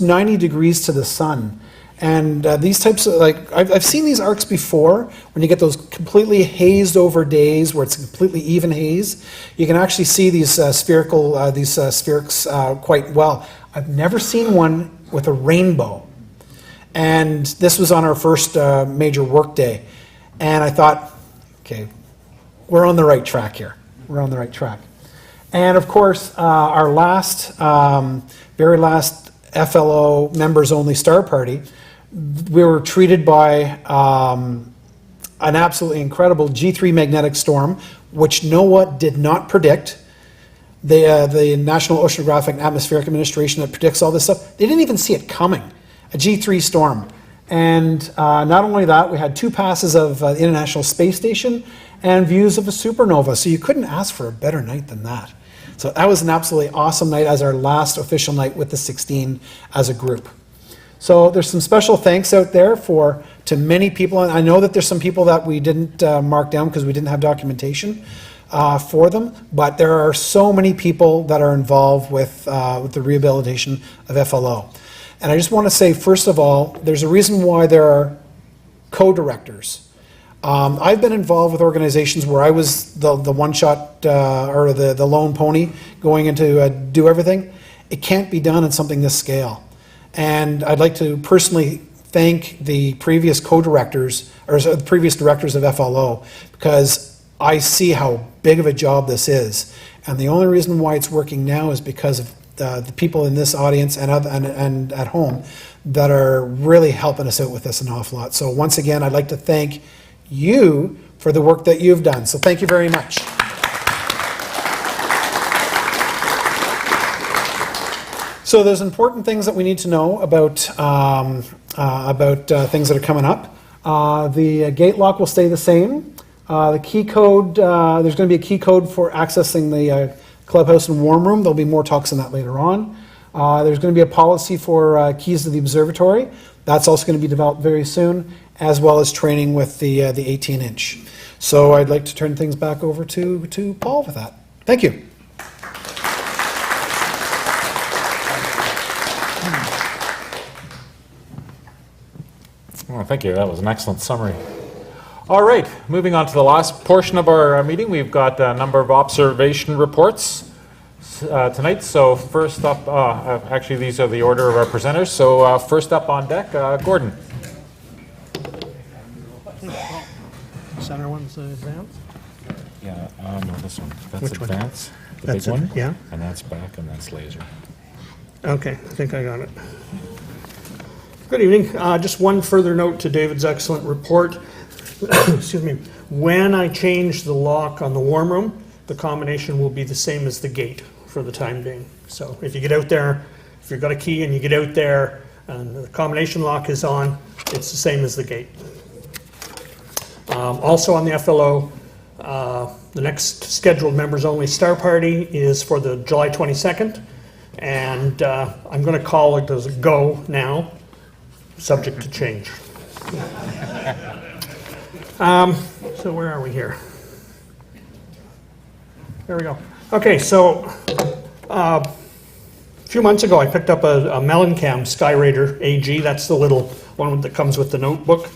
90 degrees to the sun. And these types of, I've seen these arcs before, when you get those completely hazed over days where it's a completely even haze. You can actually see these spherics quite well. I've never seen one with a rainbow. And this was on our first major work day. And I thought, okay, we're on the right track here. We're on the right track. And of course, our very last FLO members only star party, we were treated by an absolutely incredible G3 magnetic storm, which NOAA did not predict. The National Oceanographic and Atmospheric Administration that predicts all this stuff, they didn't even see it coming. A G3 storm. And not only that, we had 2 passes of the International Space Station and views of a supernova. So you couldn't ask for a better night than that. So that was an absolutely awesome night as our last official night with the 16 as a group. So there's some special thanks out there to many people. And I know that there's some people that we didn't mark down because we didn't have documentation for them. But there are so many people that are involved with the rehabilitation of FLO. And I just want to say, first of all, there's a reason why there are co-directors. I've been involved with organizations where I was the one-shot or the lone pony going into do everything. It can't be done in something this scale. And I'd like to personally thank the previous co-directors, or the previous directors of FLO, because I see how big of a job this is. And the only reason why it's working now is because of the people in this audience and at home that are really helping us out with this an awful lot. So once again, I'd like to thank you for the work that you've done. So thank you very much. So there's important things that we need to know about things that are coming up. The gate lock will stay the same. The key code, there's going to be a key code for accessing the clubhouse and warm room. There'll be more talks on that later on. There's going to be a policy for keys to the observatory. That's also going to be developed very soon, as well as training with the 18-inch. So I'd like to turn things back over to Paul with that. Thank you. Oh, thank you. That was an excellent summary. All right, moving on to the last portion of our meeting. We've got a number of observation reports tonight. So first up, actually these are the order of our presenters. So first up on deck, Gordon. Center one's advanced? Yeah, no, this one. That's Which one? advance, the That's big one. yeah. And that's back, and that's laser. Okay, I think I got it. Good evening. Just one further note to David's excellent report. Excuse me. When I change the lock on the warm room, the combination will be the same as the gate for the time being. So if you get out there, if you've got a key and you get out there and the combination lock is on, it's the same as the gate. Also on the FLO, the next scheduled members-only star party is for the July 22nd, and I'm going to call it as a go now, subject to change. So where are we here? There we go. Okay, so a few months ago I picked up a Mellencamp Skyraider AG. That's the little one that comes with the notebook.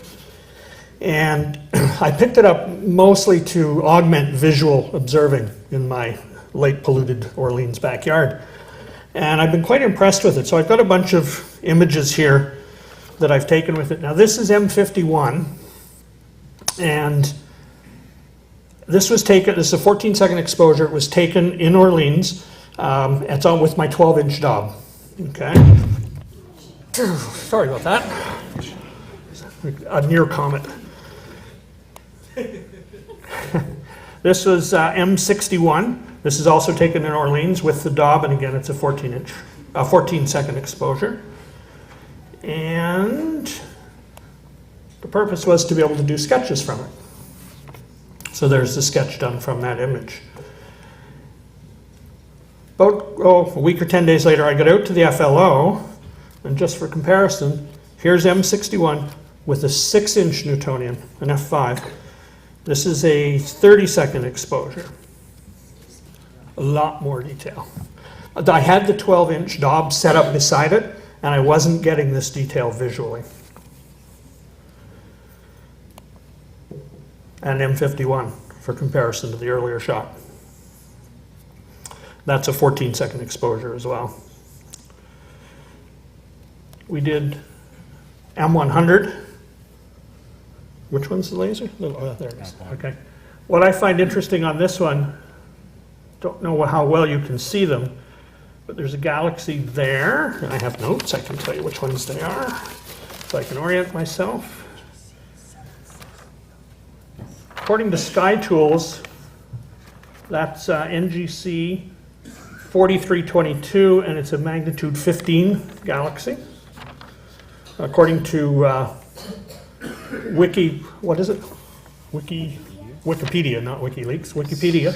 And I picked it up mostly to augment visual observing in my late polluted Orleans backyard. And I've been quite impressed with it. So I've got a bunch of images here that I've taken with it. Now this is M51, and this was taken, this is a 14-second exposure. It was taken in Orleans. It's on with my 12-inch Dob. Okay. Sorry about that. A near comet. This was M61. This is also taken in Orleans with the Dob, and again, it's a 14-second exposure. And the purpose was to be able to do sketches from it. So there's the sketch done from that image. About a week or 10 days later, I got out to the FLO, and just for comparison, here's M61 with a 6-inch Newtonian, an F5. This is a 30-second exposure. A lot more detail. I had the 12-inch Dob set up beside it, and I wasn't getting this detail visually. And M51 for comparison to the earlier shot. That's a 14-second exposure as well. We did M100. Which one's the laser? Oh, there it is. Okay. What I find interesting on this one, don't know how well you can see them, but there's a galaxy there, and I have notes. I can tell you which ones they are, so I can orient myself. According to Sky Tools, that's NGC 4322, and it's a magnitude 15 galaxy. According to Wikipedia, not WikiLeaks, Wikipedia,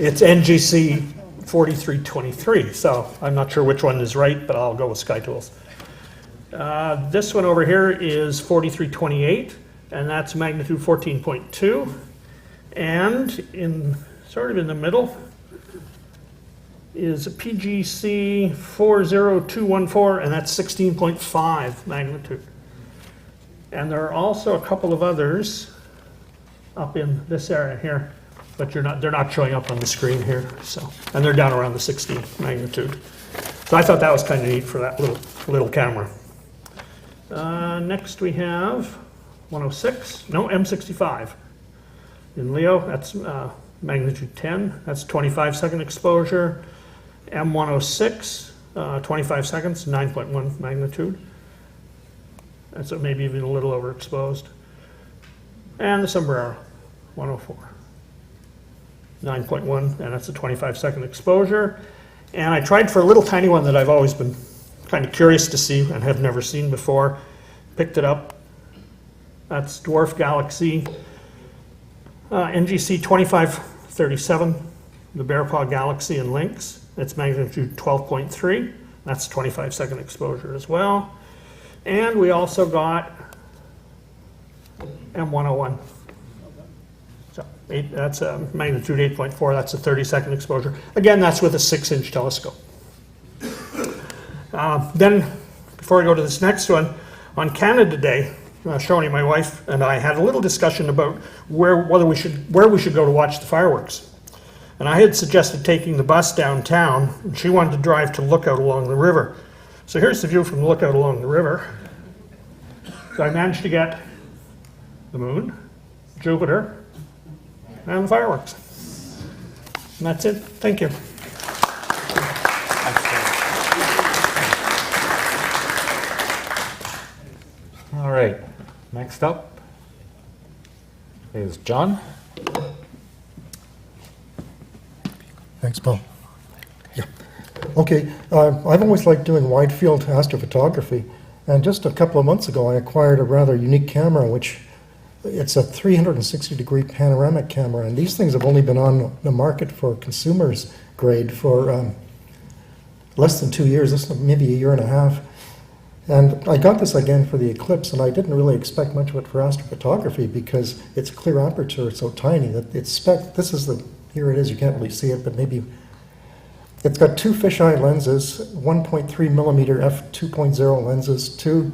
it's NGC 4323, so I'm not sure which one is right, but I'll go with Sky Tools. This one over here is 4328, and that's magnitude 14.2, and sort of in the middle is a PGC 40214, and that's 16.5 magnitude. And there are also a couple of others up in this area here, but they're not showing up on the screen here. So, and they're down around the 16 magnitude. So I thought that was kind of neat for that little camera. Next we have 106, no, M65 in Leo. That's magnitude 10. That's 25-second exposure. M106, 25 seconds, 9.1 magnitude. That's maybe even a little overexposed. And the Sombrero, 104. 9.1, and that's a 25-second exposure. And I tried for a little tiny one that I've always been kind of curious to see and have never seen before. Picked it up. That's Dwarf Galaxy, NGC 2537, the Bear Paw Galaxy in Lynx. It's magnitude 12.3. That's 25-second exposure as well. And we also got M101. So that's a magnitude 8.4. That's a 30-second exposure. Again, that's with a 6-inch telescope. Then, before I go to this next one, on Canada Day, Shoni, my wife, and I had a little discussion about where we should go to watch the fireworks. And I had suggested taking the bus downtown, and she wanted to drive to Lookout along the river. So here's the view from Lookout along the river. So I managed to get the moon, Jupiter, and the fireworks. And that's it. Thank you. All right, next up is John. Thanks, Paul. Yeah. Okay, I've always liked doing wide field astrophotography, and just a couple of months ago I acquired a rather unique camera which it's a 360-degree panoramic camera, and these things have only been on the market for consumers grade for less than 2 years, this is maybe a year and a half. And I got this again for the eclipse, and I didn't really expect much of it for astrophotography because it's clear aperture, it's so tiny that this is here it is, you can't really see it, but maybe, it's got 2 fisheye lenses, 1.3 millimeter f2.0 lenses, 2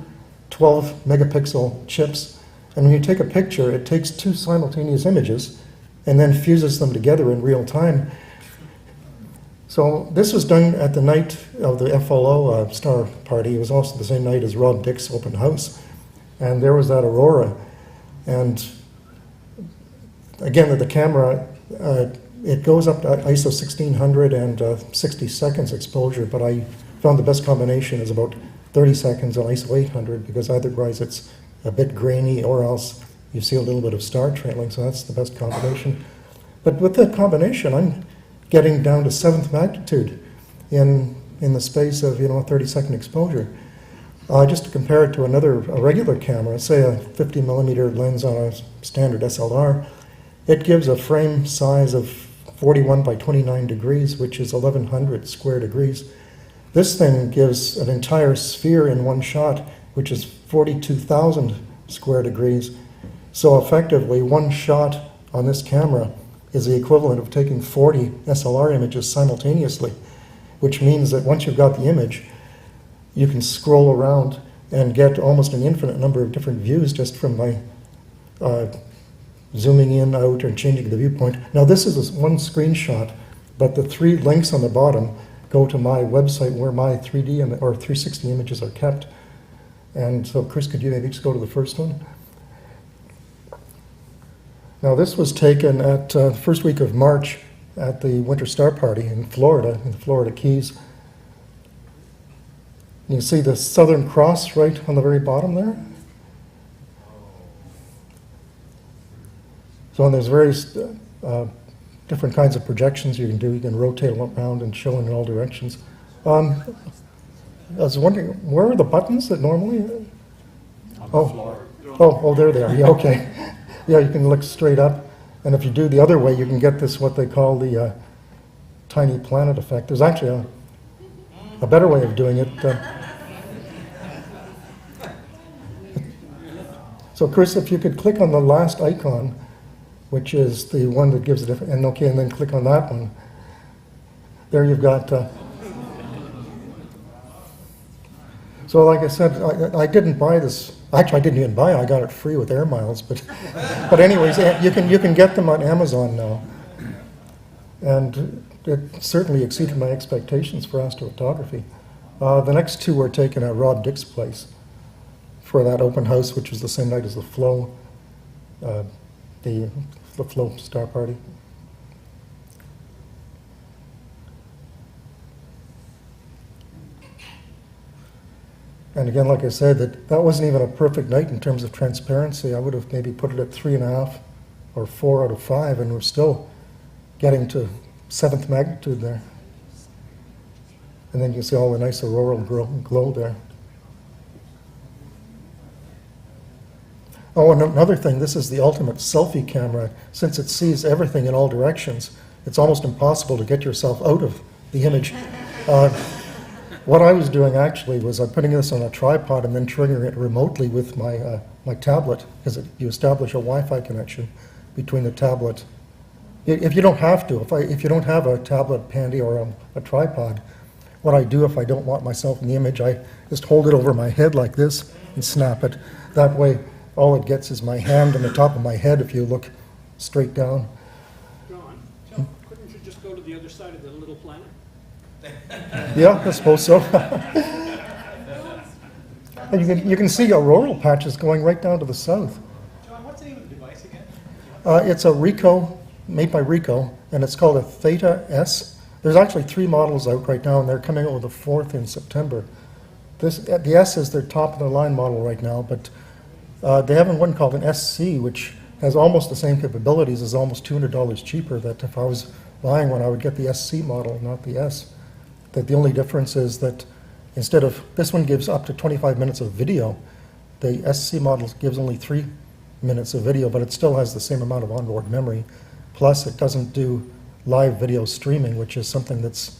12 megapixel chips, and when you take a picture, it takes 2 simultaneous images and then fuses them together in real time. So this was done at the night of the FLO star party. It was also the same night as Rob Dick's open house. And there was that aurora. And again, the camera, it goes up to ISO 1600 and 60 seconds exposure, but I found the best combination is about 30 seconds on ISO 800 because otherwise it's a bit grainy or else you see a little bit of star trailing, so that's the best combination. But with that combination, I'm getting down to 7th magnitude in the space of, a 30-second exposure. Just to compare it to a regular camera, say a 50 millimeter lens on a standard SLR, it gives a frame size of 41 by 29 degrees, which is 1100 square degrees. This thing gives an entire sphere in one shot, which is 42,000 square degrees. So effectively, one shot on this camera is the equivalent of taking 40 SLR images simultaneously, which means that once you've got the image, you can scroll around and get almost an infinite number of different views just from by zooming in, out, and changing the viewpoint. Now this is one screenshot, but the 3 links on the bottom go to my website where my 3D or 360 images are kept. And so Chris, could you maybe just go to the first one? Now this was taken at the first week of March at the Winter Star Party in Florida, in the Florida Keys. You can see the Southern Cross right on the very bottom there. So there's various different kinds of projections you can do. You can rotate them around and show in all directions. I was wondering, where are the buttons that normally? Oh, there they are. Yeah, okay. Yeah, you can look straight up, and if you do the other way, you can get this, what they call the tiny planet effect. There's actually a better way of doing it. So Chris, if you could click on the last icon, which is the one that gives a different, and then click on that one. There you've got, so like I said, I didn't buy this. Actually, I didn't even buy it. I got it free with air miles. But anyways, you can get them on Amazon now. And it certainly exceeded my expectations for astrophotography. The next 2 were taken at Rob Dick's place for that open house, which was the same night as the Flow, the Flow Star Party. And again, like I said, that wasn't even a perfect night in terms of transparency. I would have maybe put it at 3.5 or 4 out of 5, and we're still getting to 7th magnitude there. And then you see all the nice auroral glow there. Oh, and another thing, this is the ultimate selfie camera. Since it sees everything in all directions, it's almost impossible to get yourself out of the image. What I was doing actually was I'm putting this on a tripod and then triggering it remotely with my my tablet, because you establish a Wi-Fi connection between the tablet. If you don't have to, if you don't have a tablet handy or a tripod, what I do if I don't want myself in the image, I just hold it over my head like this and snap it. That way, all it gets is my hand on the top of my head if you look straight down. John, couldn't you just go to the other side of the little planet? Yeah, I suppose so. And you can see auroral patches going right down to the south. John, what's the name of the device again? It's a Ricoh, made by Ricoh, and it's called a Theta S. There's actually 3 models out right now, and they're coming out with a 4th in September. The S is their top of the line model right now, but they have one called an SC, which has almost the same capabilities, is almost $200 cheaper. That if I was buying one, I would get the SC model, not the S. That the only difference is that instead of, this one gives up to 25 minutes of video, the SC model gives only 3 minutes of video, but it still has the same amount of onboard memory. Plus, it doesn't do live video streaming, which is something that's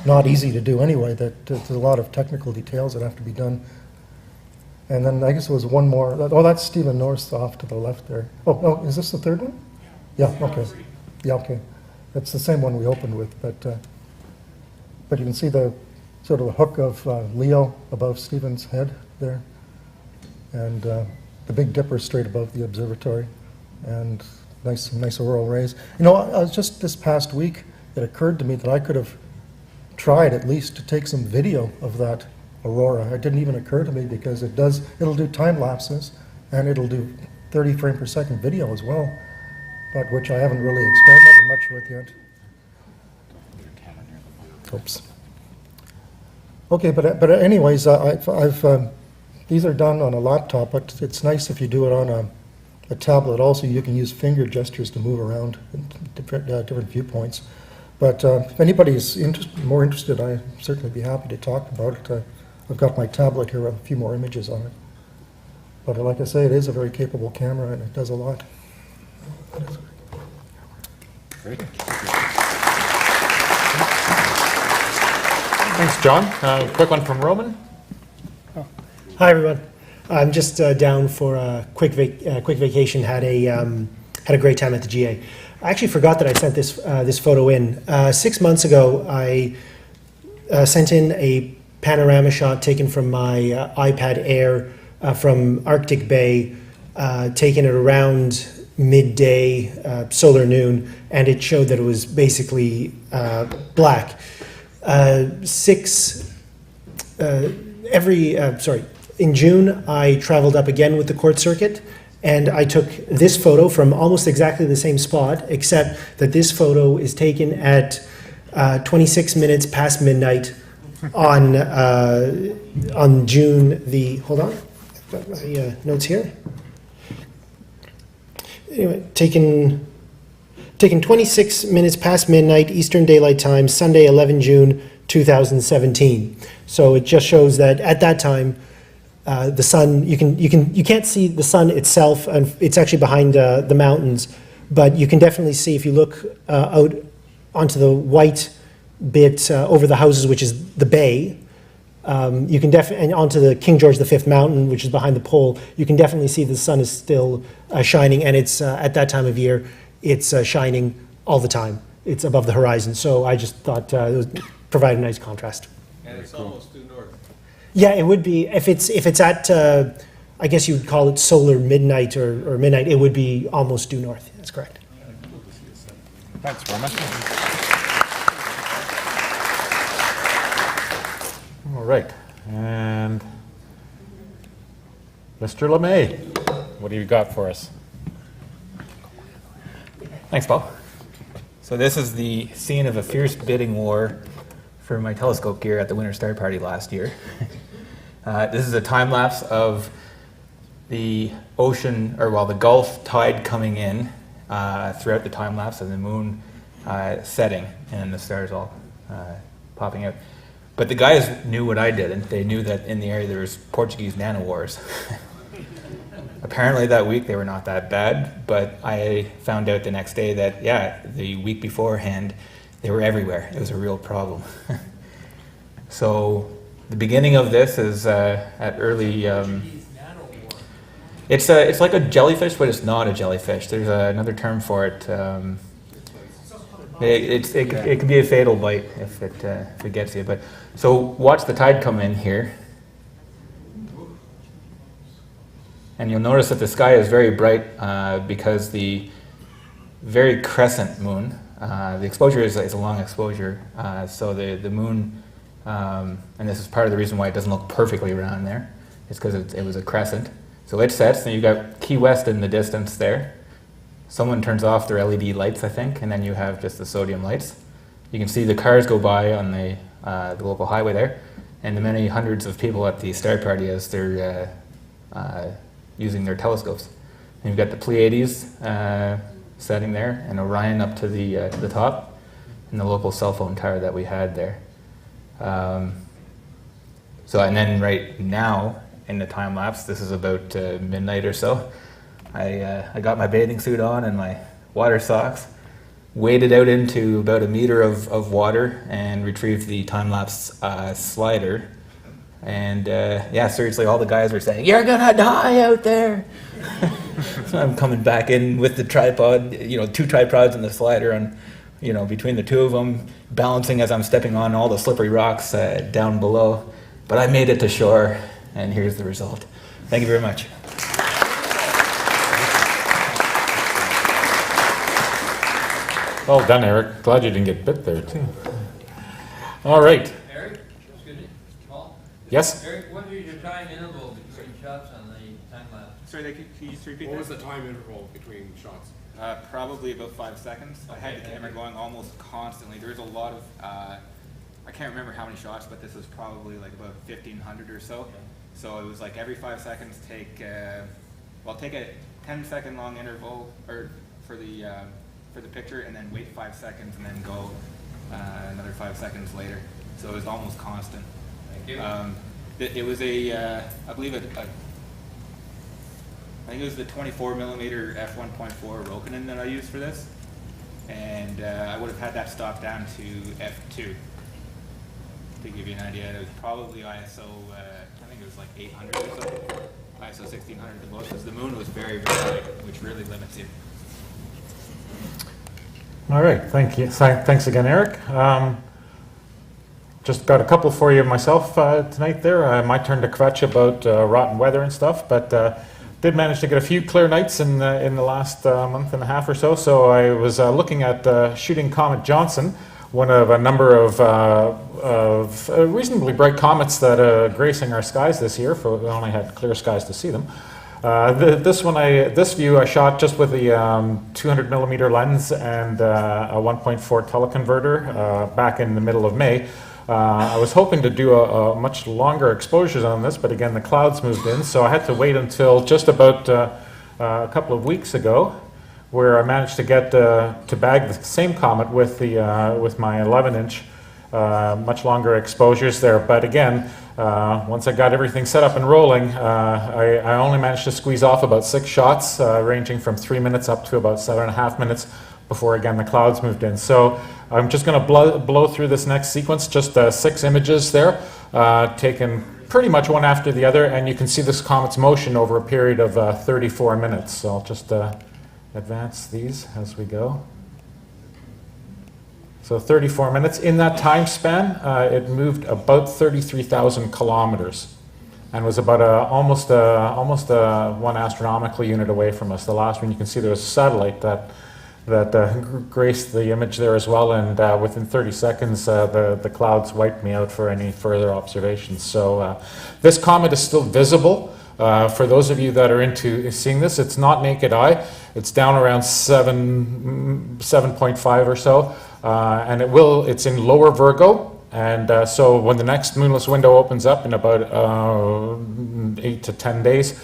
not easy to do anyway. There's a lot of technical details that have to be done. And then I guess there was one more. Oh, that's Stephen North off to the left there. Oh, is this the third one? Yeah, okay. Yeah, okay. That's the same one we opened with, but you can see the sort of a hook of Leo above Stephen's head there, and the Big Dipper straight above the observatory, and nice auroral rays. You know, I was just this past week, it occurred to me that I could have tried at least to take some video of that aurora. It didn't even occur to me because it'll do time lapses and it'll do 30 frame per second video as well, but which I haven't really experimented much with yet. Oops. Okay, but anyways, these are done on a laptop, but it's nice if you do it on a tablet. Also, you can use finger gestures to move around different viewpoints. But if anybody's more interested, I'd certainly be happy to talk about it. I've got my tablet here with a few more images on it. But like I say, it is a very capable camera and it does a lot. Great. Thanks, John. Quick one from Roman. Hi, everyone. I'm just down for a quick vacation. Had a great time at the GA. I actually forgot that I sent this photo in 6 months ago. I sent in a panorama shot taken from my iPad Air from Arctic Bay, taken at around midday, solar noon, and it showed that it was basically black. In June, I traveled up again with the Court Circuit, and I took this photo from almost exactly the same spot, except that this photo is taken at 26 minutes past midnight on June the, hold on, I've got my notes here. Anyway, taken 26 minutes past midnight Eastern Daylight Time, Sunday, 11 June 2017. So it just shows that at that time, the sun, you can't see the sun itself, and it's actually behind the mountains, but you can definitely see if you look out onto the white bit over the houses, which is the bay. You can and onto the King George V mountain, which is behind the pole. You can definitely see the sun is still shining, and it's at that time of year, it's shining all the time. It's above the horizon, so I just thought it would provide a nice contrast. And it's almost due north. Yeah, it would be if it's at I guess you would call it solar midnight or midnight. It would be almost due north. That's correct. Thanks, Roman. All right, and Mr. LeMay, what do you got for us? Thanks, Paul. So this is the scene of a fierce bidding war for my telescope gear at the Winter Star Party last year. This is a time lapse of the ocean, the Gulf tide coming in throughout the time lapse, and the moon setting, and the stars all popping out. But the guys knew what I did, and they knew that in the area there was Portuguese nanowars. Apparently that week they were not that bad, but I found out the next day that, yeah, the week beforehand they were everywhere. It was a real problem. So the beginning of this is at early... It's like a jellyfish, but it's not a jellyfish. There's another term for it. It can be a fatal bite if it gets you. But so watch the tide come in here, and you'll notice that the sky is very bright because the very crescent moon. The exposure is a long exposure, so the moon, and this is part of the reason why it doesn't look perfectly round there. It's because it was a crescent. So it sets, and you've got Key West in the distance there. Someone turns off their LED lights, I think, and then you have just the sodium lights. You can see the cars go by on the local highway there, and the many hundreds of people at the Star Party as they're using their telescopes. And you've got the Pleiades setting there, and Orion up to the top, and the local cell phone tower that we had there. And then right now, in the time lapse, this is about midnight or so, I got my bathing suit on and my water socks, waded out into about a meter of water and retrieved the time-lapse slider. And yeah, seriously, all the guys were saying, "You're gonna die out there." So I'm coming back in with the tripod, 2 tripods and the slider, and between the 2 of them, balancing as I'm stepping on all the slippery rocks down below. But I made it to shore, and here's the result. Thank you very much. Well done, Eric. Glad you didn't get bit there, too. All right. Eric, excuse me, Paul? Yes? Eric, what is your time interval between shots on the time lapse? Sorry, can you just repeat What was the time interval between shots? Probably about 5 seconds. I had the camera going almost constantly. There's a lot of, I can't remember how many shots, but this was probably like about 1,500 or so. Okay. So it was like every 5 seconds take a 10-second long interval or for the picture, and then wait 5 seconds and then go another 5 seconds later. So it was almost constant. Thank you. It was I believe I think it was the 24mm f1.4 Rokinon that I used for this, and I would have had that stopped down to f2 to give you an idea. It was probably ISO, I think it was like 800 or so, ISO 1600 the most, because the moon was very, very bright, which really limits you. All right, thank you. Thanks again, Eric. Just got a couple for you myself tonight there. My turn to kvetch about rotten weather and stuff, but did manage to get a few clear nights in the last month and a half or so. So I was looking at shooting Comet Johnson, one of a number of reasonably bright comets that are gracing our skies this year. For we only had clear skies to see them. This view I shot just with the 200mm lens and a 1.4 teleconverter back in the middle of May. I was hoping to do a much longer exposures on this, but again the clouds moved in, so I had to wait until just about a couple of weeks ago, where I managed to get to bag the same comet with my 11-inch. Much longer exposures there, but again, once I got everything set up and rolling, I only managed to squeeze off about 6 shots, ranging from 3 minutes up to about 7.5 minutes before again the clouds moved in. So I'm just going to blow through this next sequence, just 6 images there, taken pretty much one after the other, and you can see this comet's motion over a period of 34 minutes. So I'll just advance these as we go. So 34 minutes. In that time span, it moved about 33,000 kilometers and was about almost 1 astronomical unit away from us. The last one, you can see there was a satellite that graced the image there as well, and within 30 seconds, the clouds wiped me out for any further observations. So this comet is still visible. For those of you that are into seeing this, it's not naked eye. It's down around 7.5 or so. And it's in lower Virgo, and so when the next moonless window opens up in about 8 to 10 days,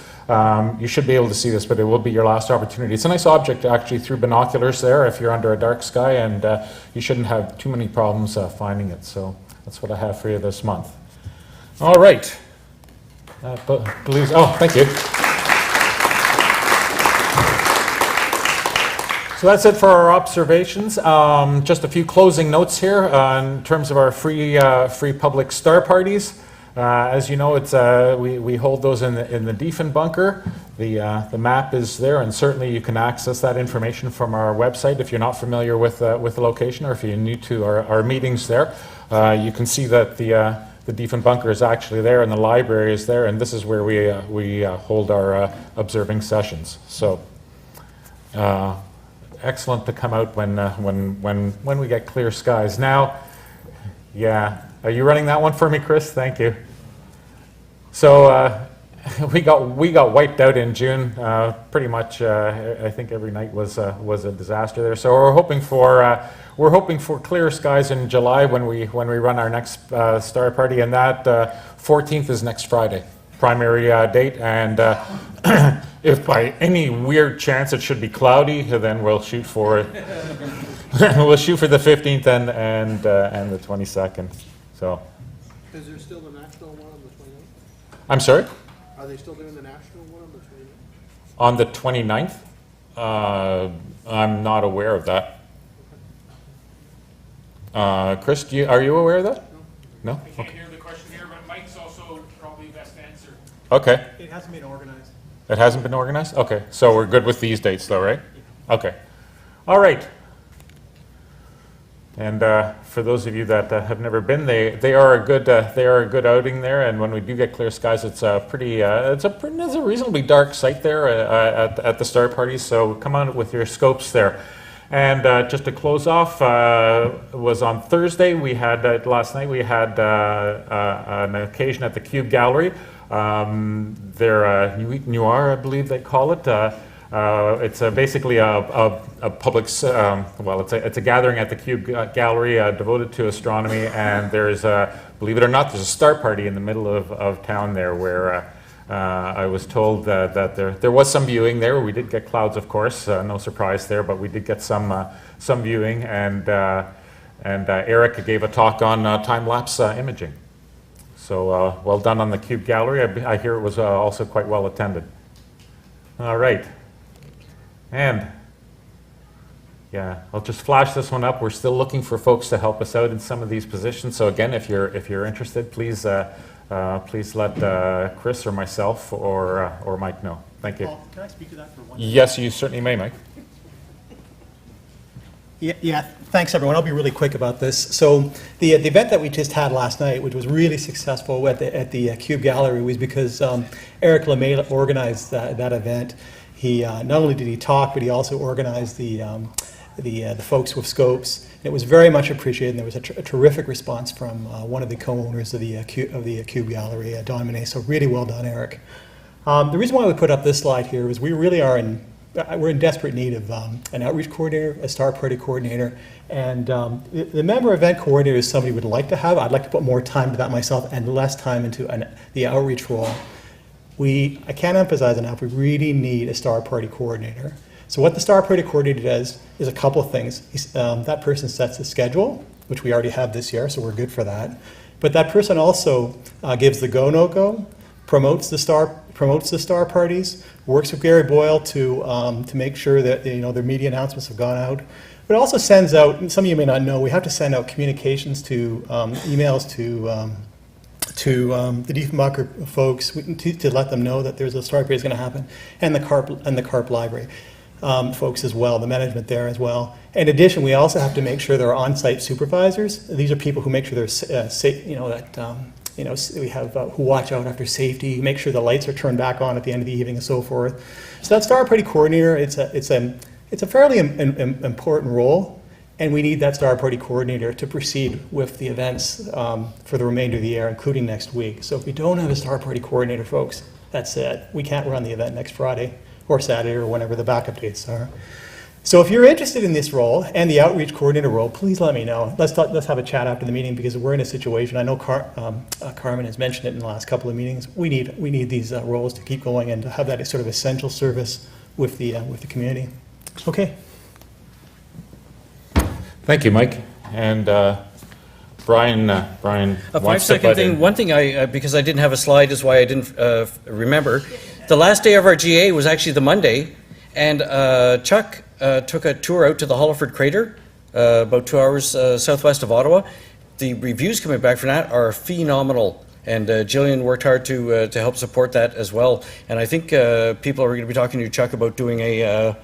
you should be able to see this, but it will be your last opportunity. It's a nice object actually through binoculars there if you're under a dark sky, and you shouldn't have too many problems finding it. So that's what I have for you this month. All right. Thank you. So that's it for our observations. Just a few closing notes here in terms of our free public star parties. As you know, we hold those in the Diefen bunker. The map is there, and certainly you can access that information from our website if you're not familiar with the location, or if you're new to our meetings there. You can see that the Diefen bunker is actually there, and the library is there, and this is where we hold our observing sessions. So. Excellent to come out when we get clear skies. Now, yeah, are you running that one for me, Chris? Thank you. So we got wiped out in June. Pretty much, I think every night was a disaster there. So we're hoping for clear skies in July when we run our next star party, and that 14th is next Friday, primary date, and. If by any weird chance it should be cloudy, then we'll shoot for it. We'll shoot for the 15th and the 22nd. So. Is there still the national one on the 29th? I'm sorry? Are they still doing the national one on the 29th? On the 29th? I'm not aware of that. Chris, are you aware of that? No? I can't hear the question here, but Mike's also probably best to answer. Okay. It hasn't been organized. It hasn't been organized? Okay, so we're good with these dates though, right? Okay. All right. And for those of you that have never been, they are a good outing there. And when we do get clear skies, it's a reasonably dark sight there at the star parties. So come on with your scopes there. And just to close off, was on Thursday. We had last night. We had an occasion at the Cube Gallery. Their Noir, I believe they call it. It's basically a public, it's a gathering at the Cube Gallery devoted to astronomy, and there's, believe it or not, there's a star party in the middle of town there where I was told that there was some viewing there. We did get clouds, of course, no surprise there, but we did get some viewing, and Eric gave a talk on time-lapse imaging. So well done on the Cube Gallery. I hear it was also quite well attended. All right. And yeah, I'll just flash this one up. We're still looking for folks to help us out in some of these positions. So again, if you're interested, please please let Chris or myself or Mike know. Thank you. Paul, can I speak to that for one? Yes, you certainly may, Mike. Yeah, thanks everyone. I'll be really quick about this. So the event that we just had last night, which was really successful at the Cube Gallery, was because Eric LeMay organized that event. He not only did he talk, but he also organized the folks with scopes. And it was very much appreciated, and there was a terrific response from one of the co-owners of the Cube Gallery, Don Monet. So really well done, Eric. The reason why we put up this slide here is we really are we're in desperate need of an outreach coordinator, a star party coordinator, and the member event coordinator is somebody would like to have. I'd like to put more time to that myself and less time into the outreach role. I can't emphasize enough, we really need a star party coordinator. So what the star party coordinator does is a couple of things. That person sets the schedule, which we already have this year, so we're good for that. But that person also gives the go, no go, promotes the star parties, works with Gary Boyle to make sure that their media announcements have gone out. But also sends out, and some of you may not know, we have to send out communications to emails to the Diefenbacher folks to let them know that there's a star party is going to happen, and the CARP library folks as well, the management there as well. In addition, we also have to make sure there are on-site supervisors. These are people who make sure they're safe, we have who watch out after safety, make sure the lights are turned back on at the end of the evening and so forth. So that star party coordinator, it's a fairly important role, and we need that star party coordinator to proceed with the events for the remainder of the year, including next week. So if we don't have a star party coordinator, folks, that's it. We can't run the event next Friday or Saturday or whenever the backup dates are. So if you're interested in this role and the outreach coordinator role, please let me know. Let's have a chat after the meeting, because we're in a situation. I know Carmen has mentioned it in the last couple of meetings. We need these roles to keep going and to have that sort of essential service with the community. Okay. Thank you, Mike. And Brian. 5-second thing. One thing because I didn't have a slide is why I didn't remember. The last day of our GA was actually the Monday, and Chuck took a tour out to the Holliford Crater, about 2 hours southwest of Ottawa. The reviews coming back from that are phenomenal, and Jillian worked hard to help support that as well. And I think people are going to be talking to Chuck about doing a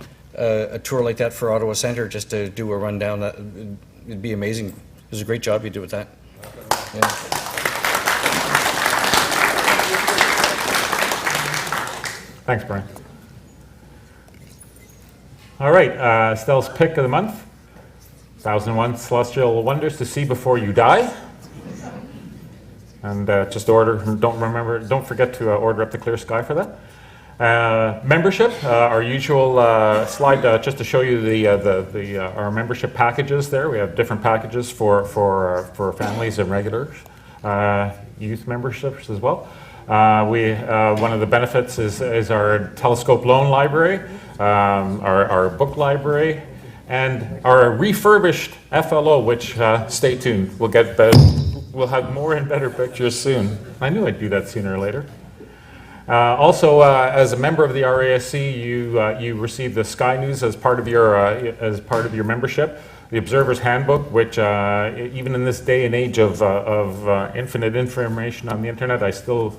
tour like that for Ottawa Centre, just to do a rundown. It'd be amazing. It was a great job you did with that. Yeah. Thanks, Brian. All right, Estelle's pick of the month, 1001 Celestial Wonders to See Before You Die. And just don't forget to order up the clear sky for that. Membership, our usual slide just to show you our membership packages there. We have different packages for families and regulars, youth memberships as well. One of the benefits is our telescope loan library, our book library, and our refurbished FLO, which stay tuned. We'll have more and better pictures soon. I knew I'd do that sooner or later. Also, as a member of the RASC, you receive the Sky News as part of your membership. The Observer's Handbook, which even in this day and age of infinite information on the internet, I still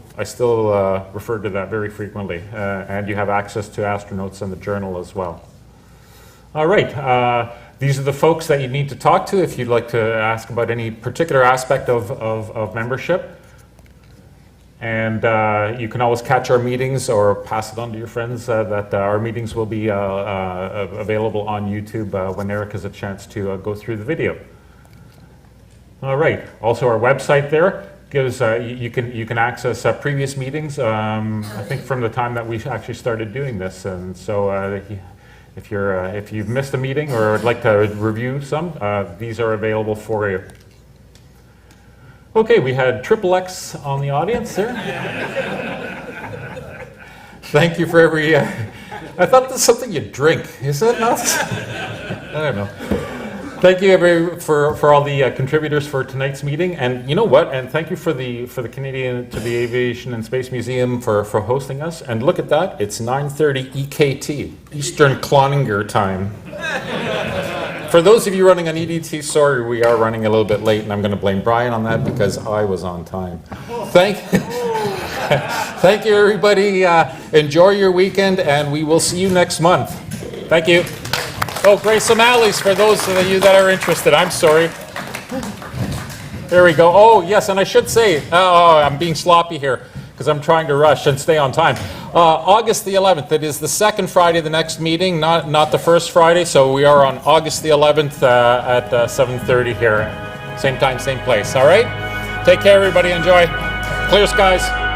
refer to that very frequently. And you have access to Astronauts and the Journal as well. All right. These are the folks that you need to talk to if you'd like to ask about any particular aspect of membership. And you can always catch our meetings or pass it on to your friends that our meetings will be available on YouTube when Eric has a chance to go through the video. All right. Also, our website there gives you can access previous meetings. I think from the time that we actually started doing this, and so if you've missed a meeting or would like to review some, these are available for you. Okay, we had Triple X on the audience there. Thank you for every... I thought that's something you drink. Is that not? I don't know. Thank you for all the contributors for tonight's meeting. And you know what? And thank you for the Canadian to the Aviation and Space Museum for hosting us. And look at that, it's 9:30 EKT, Eastern Cloninger time. For those of you running on EDT, sorry, we are running a little bit late, and I'm going to blame Brian on that because I was on time. Thank you, everybody. Enjoy your weekend, and we will see you next month. Thank you. Oh, Grace O'Malley's for those of you that are interested. I'm sorry. There we go. Oh, yes, and I should say, I'm being sloppy here because I'm trying to rush and stay on time. August the 11th, it is the second Friday, the next meeting, not the first Friday, so we are on August the 11th at 7:30 here. Same time, same place, all right? Take care, everybody, enjoy. Clear skies.